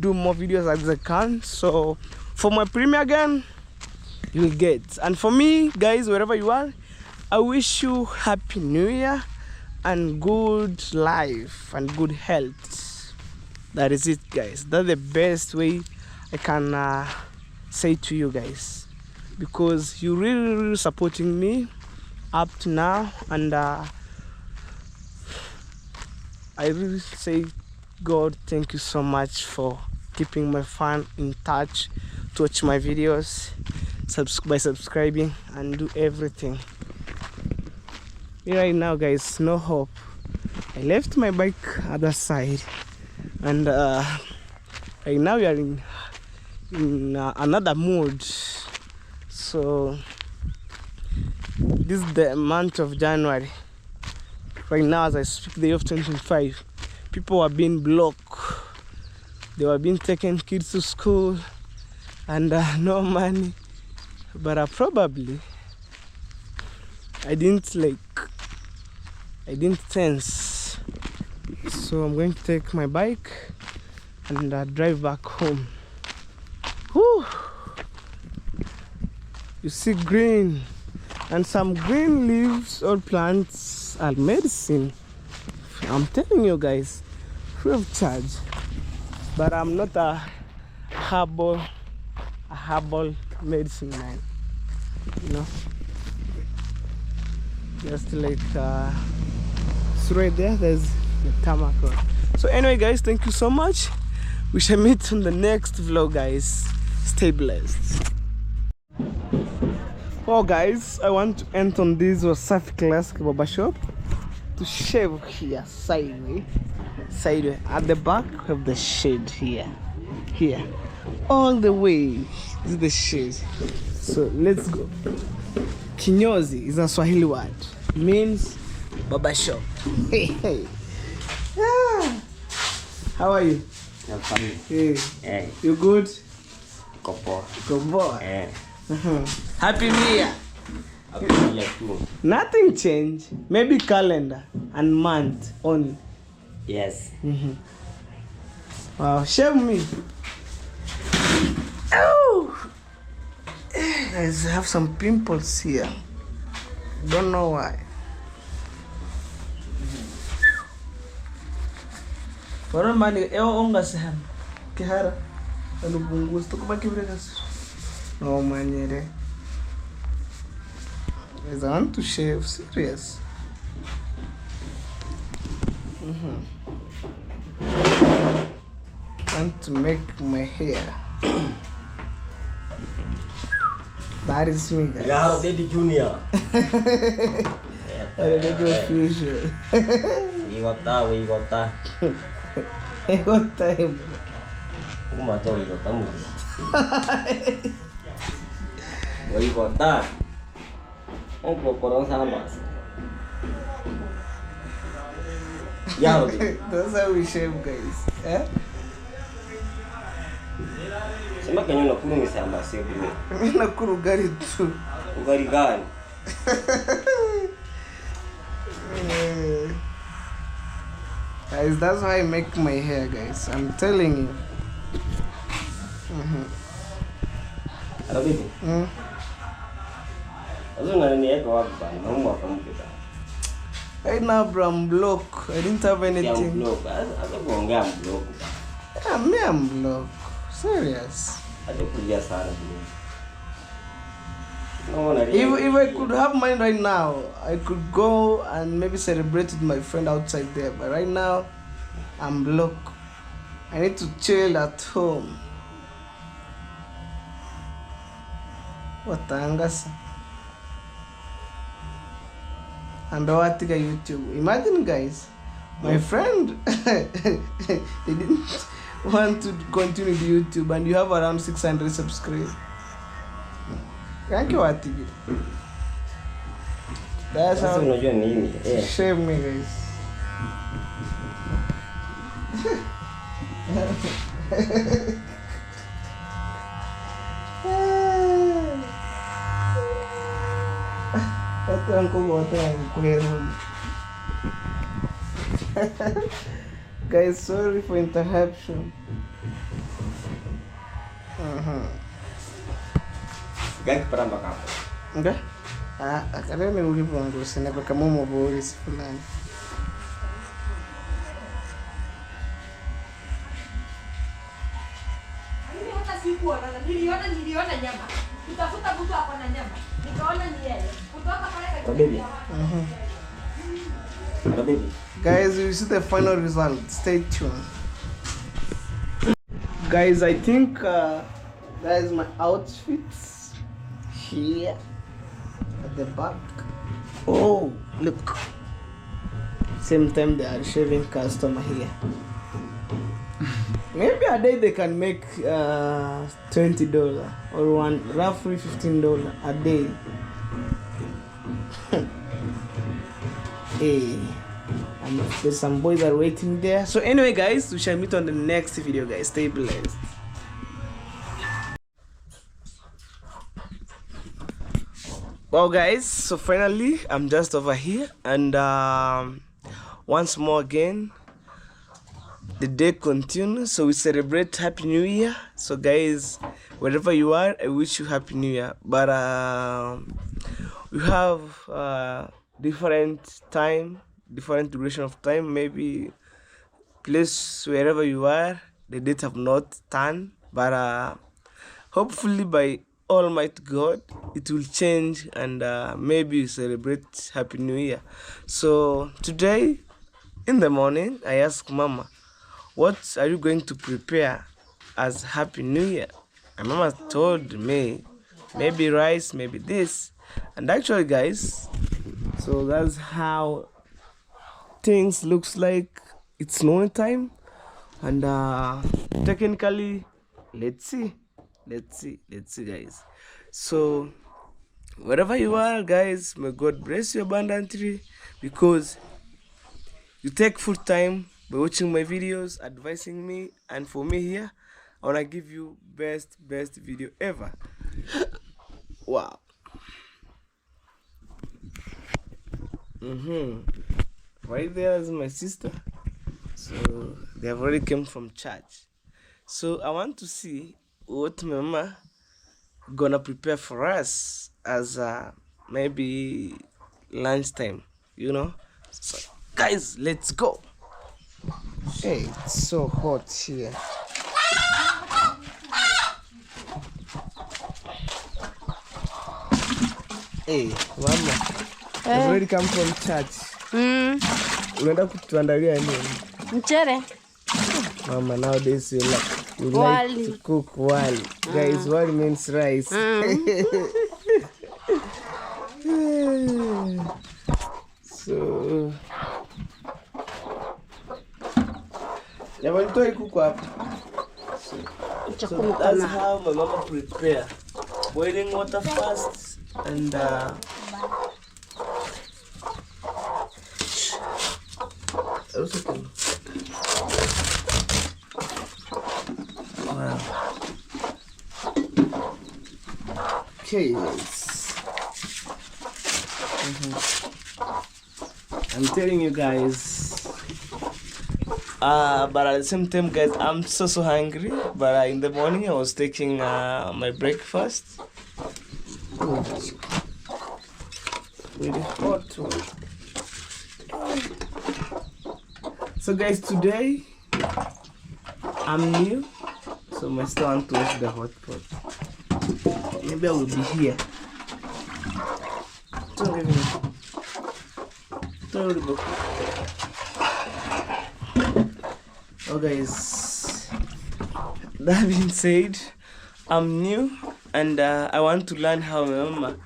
doing more videos as I can. So for my premiere again, you will get. And for me, guys, wherever you are, I wish you happy new year and good life and good health. That is it, guys. That's the best way I can say to you guys, because you really supporting me up to now, and I really say, God, thank you so much for keeping my fan in touch to watch my videos by subscribing and do everything. Right now, guys, no hope. I left my bike other side, and right now we are in another mood. So this is the month of January. Right now, as I speak, the year of 2025, people are being blocked. They were being taken kids to school, and no money. But probably I didn't sense. So I'm going to take my bike and drive back home. Whew. You see green, and some green leaves or plants are medicine. I'm telling you guys, free of charge. But I'm not a herbal medicine man, you know. Just like it's right there, there's the tarmac road. So anyway, guys, thank you so much. We shall meet on the next vlog, guys. Stay blessed. Oh guys, I want to enter on this Wasafi Classic Barber Shop to shave here sideway. At the back we have the shade here, all the way. This is the shade. So let's go. Kinyozi is a Swahili word, means barber shop. Hey. Ah. How are you? I'm fine. Hey. Eh, You good? kopo. Good boy. Eh, Happy New Year. happy New Year too. Nothing changed. Maybe calendar and month only. Yes. Wow, shave me. Oh, guys, I have some pimples here. Don't know why. Para mani, eu onga seham. Kihara. Ano bungus to kubaki brekas. No manyere. Guys, I want to shave. Serious. I want to make my hair. That is me, guys. Garo Daddy Junior. I don't know future. We got that. What time? Uma to we got that. We got that. Onko porong sambas. Garo. That's how we shave, guys. Eh? Sema kenyo na kuru misamba sio bime. Mimi nakula ugali tu. Ugali gani? Guys, that's why I make my hair, guys. I'm telling you. Hello baby. Azuna ni yako wapi bana? Naomba kumkuta. Right now, bro, I'm broke. I didn't have Ya anything. blog. Aza kuongea blog. Yeah, me, I'm broke. Serious. Acha kulia sana bro. No, na really. If I could have money right now, I could go and maybe celebrate with my friend outside there. But right now, I'm broke. I need to chill at home. What the angasa? And YouTube. Imagine, guys, my friend, they didn't want to continue the YouTube and you have around 600 subscribers. Thank you, Ati. That's Sasa how unajua nini? shame me, guys. Watu wangu wote wangu. Guys, sorry for interruption. Gak peramba kamu. Enggak? Karena nurudi pulang dulu sini. Apa kamu mau bawa isi fulani? Mimi hata sikuona, niliona nyama. Kutafuta mtu ako na nyama. Nikaona ni yeye. Kutoka pale Oh, baby. Oh, baby. Guys, you see the final result. Stay tuned. Guys, I think that is my outfits here at the back. Oh, look. Same time they are shaving customer here. Maybe a day they can make $20 or roughly $15 a day. Hey, and there's some boys that are waiting there. So anyway, guys, we shall meet on the next video, guys. Stay blessed. Well, guys, so finally I'm just over here, and once more again the day continues, so we celebrate Happy New Year. So guys, wherever you are, I wish you Happy New Year. But we have different time, different duration of time. Maybe place wherever you are, the date have not turned, but hopefully by Almighty God it will change, and maybe you celebrate Happy New Year. So today in the morning I asked Mama, what are you going to prepare as Happy New Year? And Mama told me maybe rice, maybe this. And actually, guys, so that's how things looks like. It's noon time, and technically, let's see, guys. So wherever you are, guys, may God bless you abundantly, because you take full time by watching my videos, advising me, and for me here, I wanna give you best video ever. Wow. Right there is my sister. So they have already came from church. So I want to see what Mama gonna prepare for us as maybe lunchtime, you know. So guys, let's go. Hey, it's so hot here. Hey, Mama, I've already come from church. Unaenda kutuandalia nini? Mchere. Mama, nowadays you like to cook wali. Guys, wali means rice. So Yawanitoi kuku hapa. So that's how my mama prepare. Boiling water first, and wow. Okay, I'm telling you guys, but at the same time, guys, I'm so hungry. But in the morning I was taking my breakfast. Really hot. So guys, today I'm new, so my still want to wash the hot pot. Maybe I will be here. Oh guys, that being said, I'm new, and I want to learn how my mama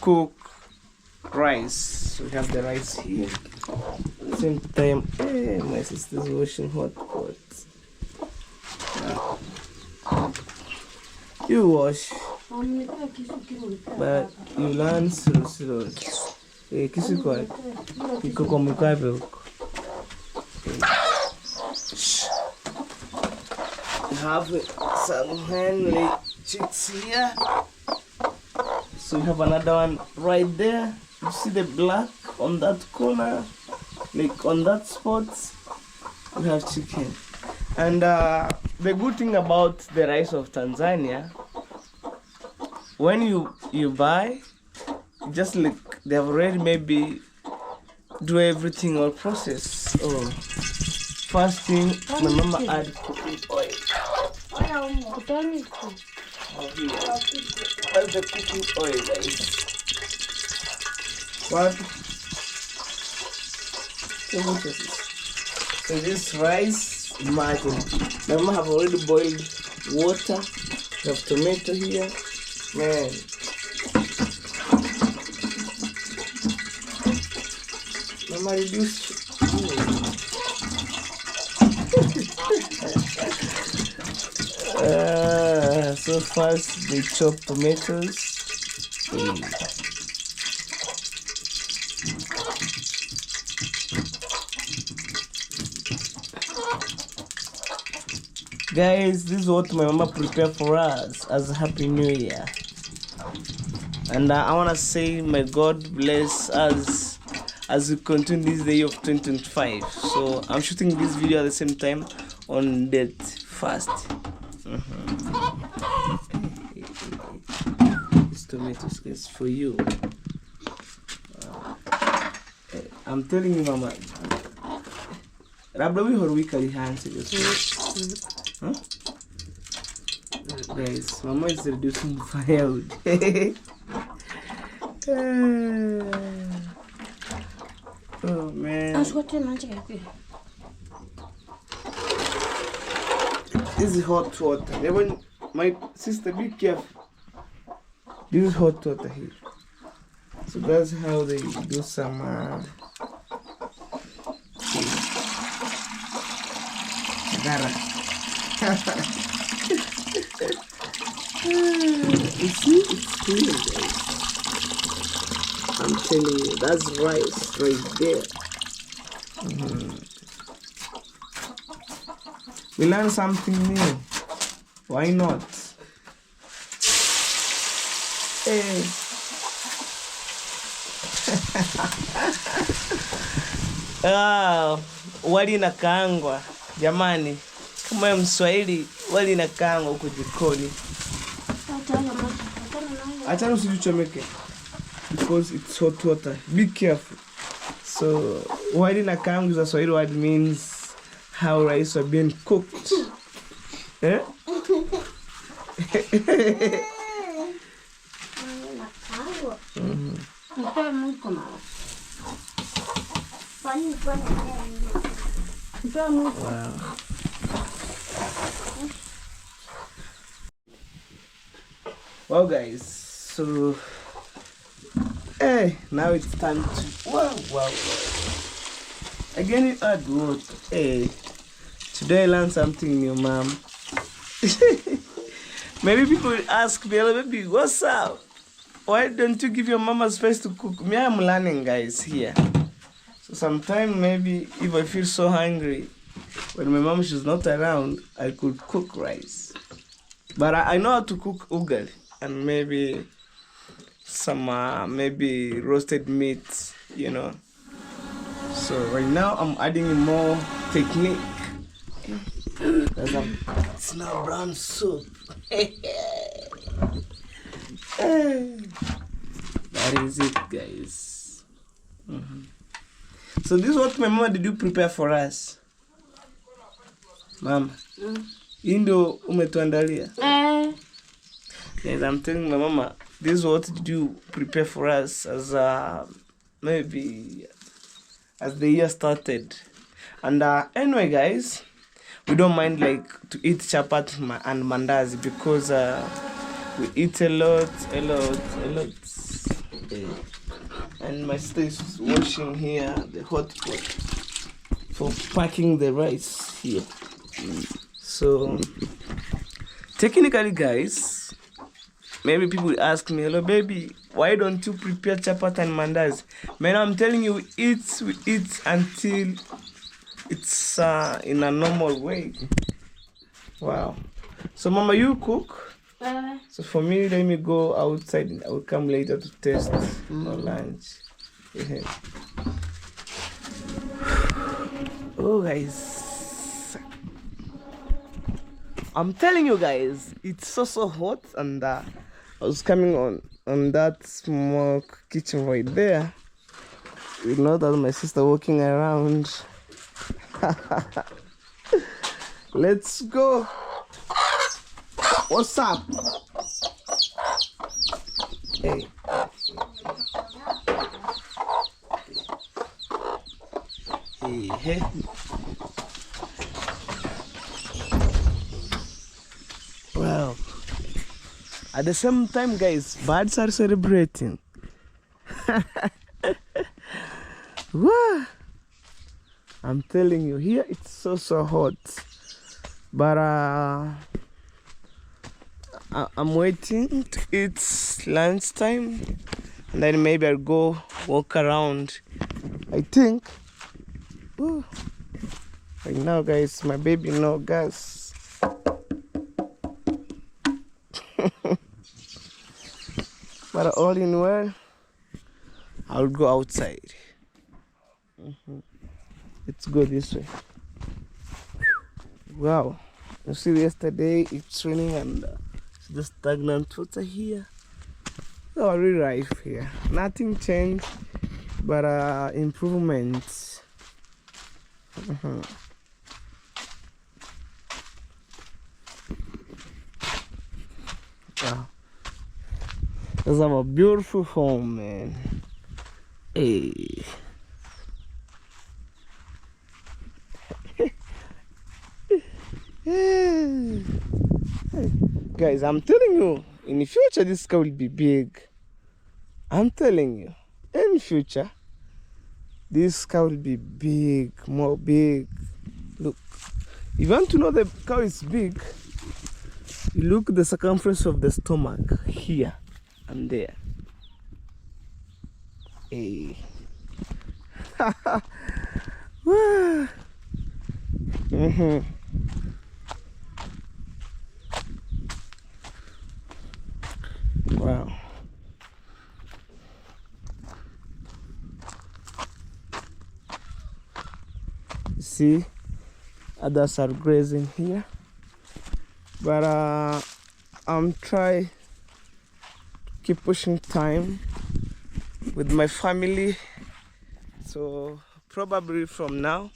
cook rice. We have the rice here. Same time, my sister's washing hot pots. You wash, but you learn slow. Kisu kwa iko kwa mkabe huko. We have some hen-laid chicks here. So we have another one right there. You see the black on that corner, like on that spot. We have chicken. And the good thing about the rice of Tanzania, when you buy, just like they have already maybe do everything or process. Oh, first thing, my mama add cooking oil. What's the cooking oil, guys? What? So this rice, imagine. My mama have already boiled water. We have tomato here. Man. Mama reduce. So first they chop tomatoes. Guys, this is what my mama prepared for us as a Happy New Year. And I want to say may God bless us as we continue this day of 2025. So I'm shooting this video at the same time on that fast. This tomatoes is for you. I'm telling you, Mama. Rabbi, we weekly hands. Huh? Guys, Mama is reducing firewood. Oh man. This is hot water. Even my sister, be careful. This is hot water here. So that's how they do some dara. You see, it's clean, guys. I'm telling you, that's rice right there. We learn something new. Why not? Hey. Wali na kaangwa. Jamani, kama ya Mswahili, wali na kaangwa huko jikoni. Acha usichomeke. Because it's hot water. Be careful. So, wali na kaangwa is a Swahili word means how rice are being cooked. Eh? Wow. Well, guys, so now it's time to wow. Again, you add what? Today I learned something new, Mom. Maybe people will ask me, baby, what's up? Why don't you give your mama space to cook? Me, I'm learning, guys, here. So sometimes maybe if I feel so hungry, when my mom is not around, I could cook rice. But I know how to cook ugali and maybe some maybe roasted meat, you know. So right now I'm adding more technique. It's now brown soup. That is it, guys. So this is what my mama did you prepare for us. Mama, hii ndio umetuandalia. Guys, I'm telling my mama, this is what did you prepare for us as maybe as the year started. And anyway, guys, we don't mind like to eat chapati and mandazi because we eat a lot. And my sister is washing here the hot pot for packing the rice here. So technically, guys, maybe people will ask me, hello baby, why don't you prepare chapati and mandazi? Man, I'm telling you, we eat until it's in a normal way. Wow. So mama, you cook? So for me, let me go outside. I will come later to test my lunch. Yeah. Oh guys, I'm telling you guys, it's so hot, and I was coming on that smoke kitchen right there. You know that my sister walking around. Let's go. What's up? Hey. Hey. Wow. At the same time, guys, birds are celebrating. Wow. I'm telling you, here it's so hot. But I'm waiting to eat lunchtime, and then maybe I'll go walk around. I think. Ooh. Right now, guys, my baby no gas. But all in well, I'll go outside. Let's go this way. Wow. You see, yesterday it's raining and the stagnant water here. Oh, really rife here. Nothing changed, but improvements. Wow. This is a beautiful home, man. Hey. Hey. Guys, I'm telling you, in the future this car will be big. I'm telling you, in future this car will be big, more big. Look, if you want to know the cow is big, you look the circumference of the stomach here and there. Hey. Wow. See, others are grazing here, but I'm trying to keep pushing time with my family. So probably from now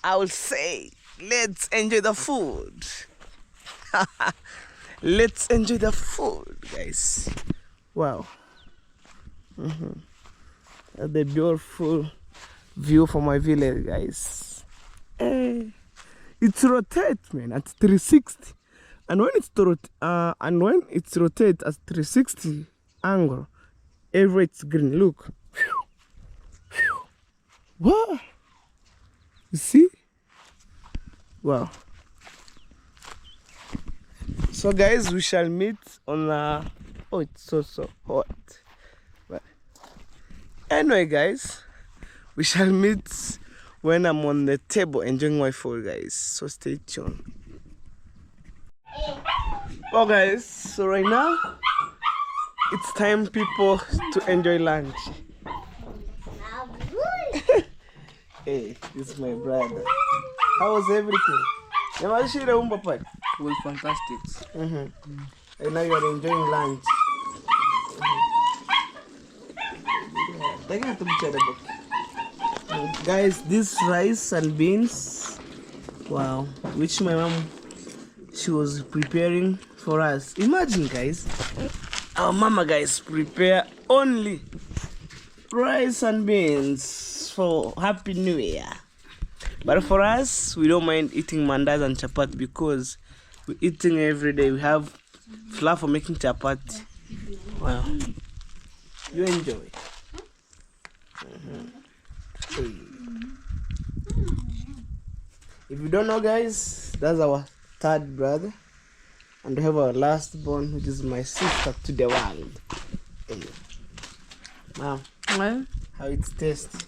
I will say, let's enjoy the food. Let's enjoy the food, guys. Wow. The beautiful view from my village, guys. Hey. It's rotate, man, at 360, and when it's rotate at 360 angle, every it's green. Look. Wow. You see? Wow. So guys, we shall meet on oh, it's so hot. But anyway, guys, we shall meet when I'm on the table enjoying my food, guys. So stay tuned. Well, guys, so right now it's time, people, to enjoy lunch. Hey, this is my brother. How was everything? Was fantastic. And now you are enjoying lunch. Guys, this rice and beans, wow, which my mom, she was preparing for us. Imagine, guys, our mama, guys, prepare only rice and beans for Happy New Year. But for us, we don't mind eating mandazi and chapati because we're eating every day. We have flour for making chapati. Wow. You enjoy. If you don't know, guys, that's our third brother, and we have our last born, which is my sister to the world. Hey. Mom, how it tastes?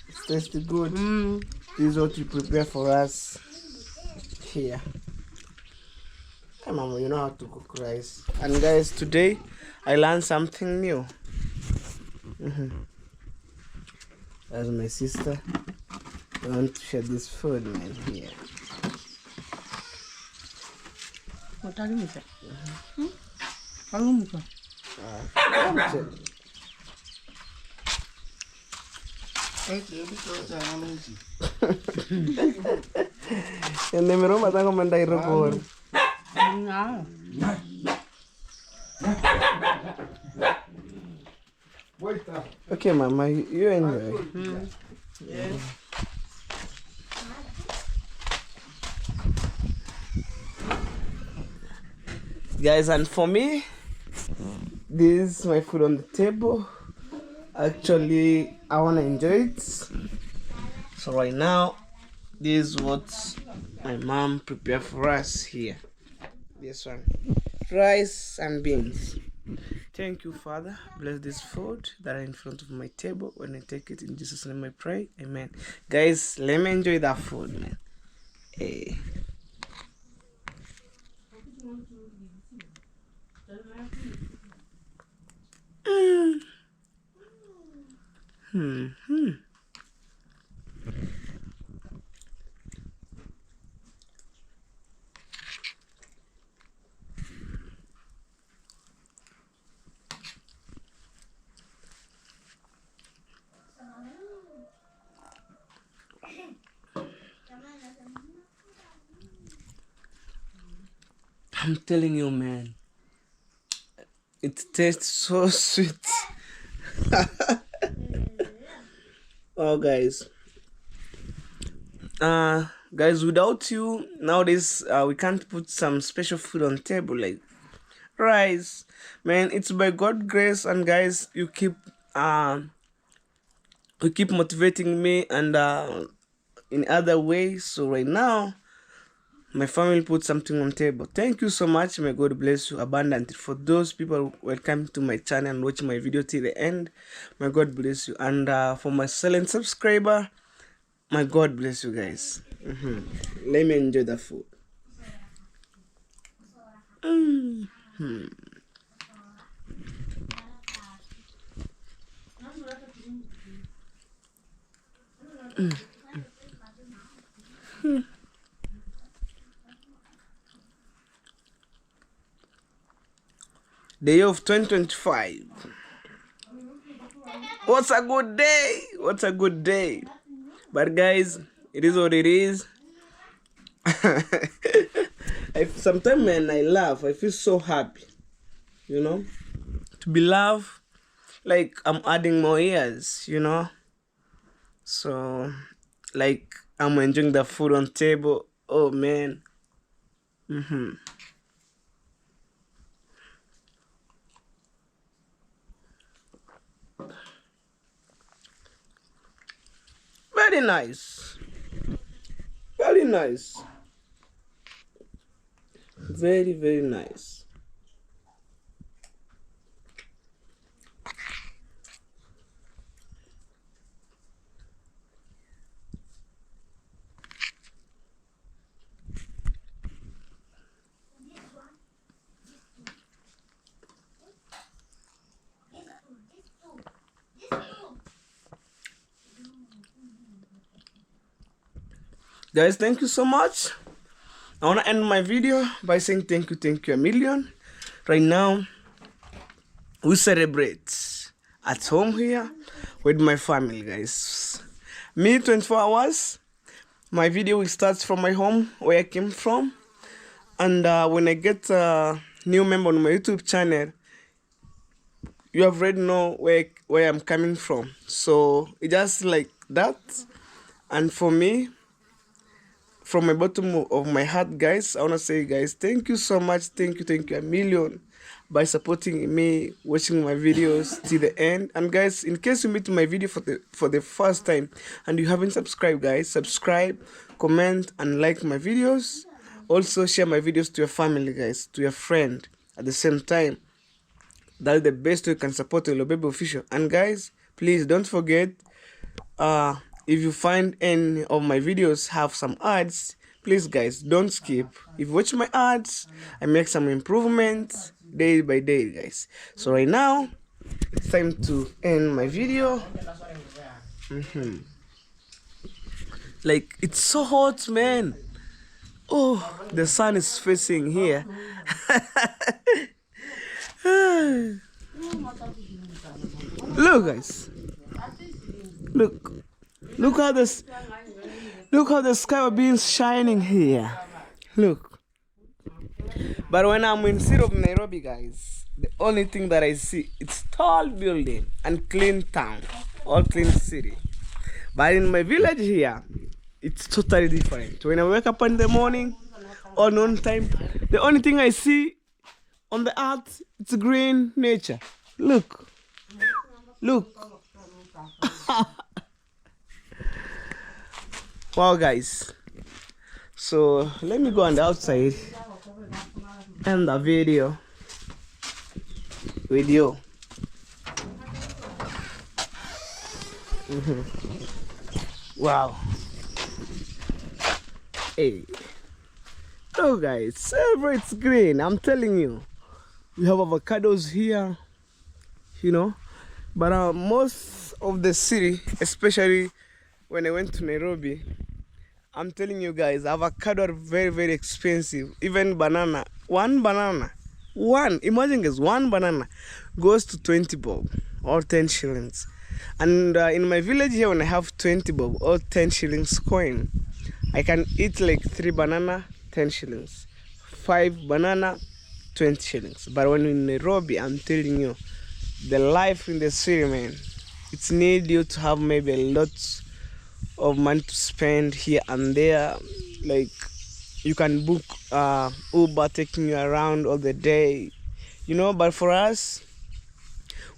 It tastes good. This is what you prepare for us here. Hey, Mama, you know how to cook rice. And guys, today I learned something new. That's my sister. I want to share this food, man, here. What are you And then Roma tango mandai report. Okay, Mama, you enjoy. Guys, and for me, this is my food on the table. Actually, I want to enjoy it. So right now, this is what my mom prepared for us here. This one, rice and beans. Thank you, Father. Bless this food that are in front of my table. When I take it, in Jesus' name I pray. Amen. Guys, let me enjoy that food, man. Hey. I'm telling you, man, it tastes so sweet. Oh, guys, without you nowadays, we can't put some special food on table like rice, man. It's by God's grace, and guys, you keep motivating me and in other ways. So right now, my family put something on table. Thank you so much. May God bless you abundantly. For those people who welcome to my channel and watch my video till the end, may God bless you. And for my silent subscriber, my God bless you, guys. Let me enjoy the food. The year of 2025. What's a good day? What's a good day? But guys, it is what it is. Sometimes when I laugh, I feel so happy. You know? To be loved, like I'm adding more years, you know? So, like I'm enjoying the food on table. Oh, man. Very nice. Very nice. Very, very nice. Guys, thank you so much. I want to end my video by saying thank you a million. Right now, we celebrate at home here with my family, guys. Me, 24 hours. My video will start from my home, where I came from. And when I get a new member on my YouTube channel, you have already know where I'm coming from. So, it's just like that. And for me, from my bottom of my heart, guys, I want to say, guys, thank you so much. Thank you a million. by supporting me, watching my videos till the end. And guys, in case you meet my video for the first time and you haven't subscribed, guys, subscribe, comment, and like my videos. Also share my videos to your family, guys, to your friend at the same time. That's the best way you can support Hello Baby Official. And guys, please don't forget, if you find any of my videos have some ads, please guys, don't skip. If you watch my ads, I make some improvements day by day, guys. So right now, it's time to end my video. Like, it's so hot, man. Oh, the sun is facing here. Look, guys. Look how the sky is shining here. Look. But when I'm in city of Nairobi, guys, the only thing that I see, it's tall building and clean town, all clean city. But in my village here, it's totally different. When I wake up in the morning or noon time, the only thing I see on the earth, it's green nature. Look. Wow, guys. So let me go on the outside and the video with you. Wow. Hey. Oh, guys, it's green. I'm telling you. We have avocados here, you know. But most of the city, especially when I went to Nairobi, I'm telling you guys, avocado are very, very expensive. Even banana, imagine guys, one banana goes to 20 bob or 10 shillings. And in my village here, when I have 20 bob or 10 shillings coin, I can eat like 3 banana, 10 shillings, 5 banana, 20 shillings. But when in Nairobi, I'm telling you, the life in the city, man, it's need you to have maybe a lot of money to spend here and there. Like, you can book Uber taking you around all the day, you know. But for us,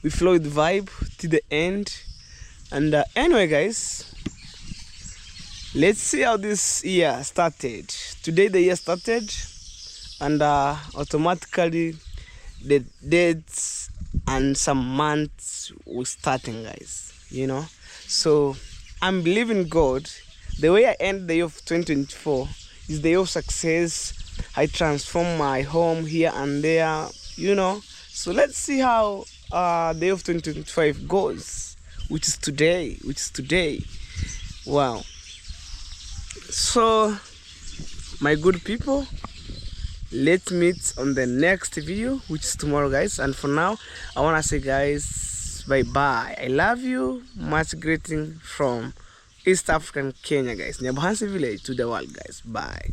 we flow with vibe to the end. And anyway, guys, let's see how this year started. Today the year started, and automatically the dates and some months were starting, guys, you know. So I'm believing God. The way I end the year of 2024 is the year of success. I transform my home here and there, you know. So let's see how the year of 2025 goes, which is today. Wow. So my good people, let's meet on the next video, which is tomorrow, guys. And for now, I want to say, guys, bye bye. I love you. Much greeting from East African Kenya, guys. Nyabuhansi village to the world, guys. Bye.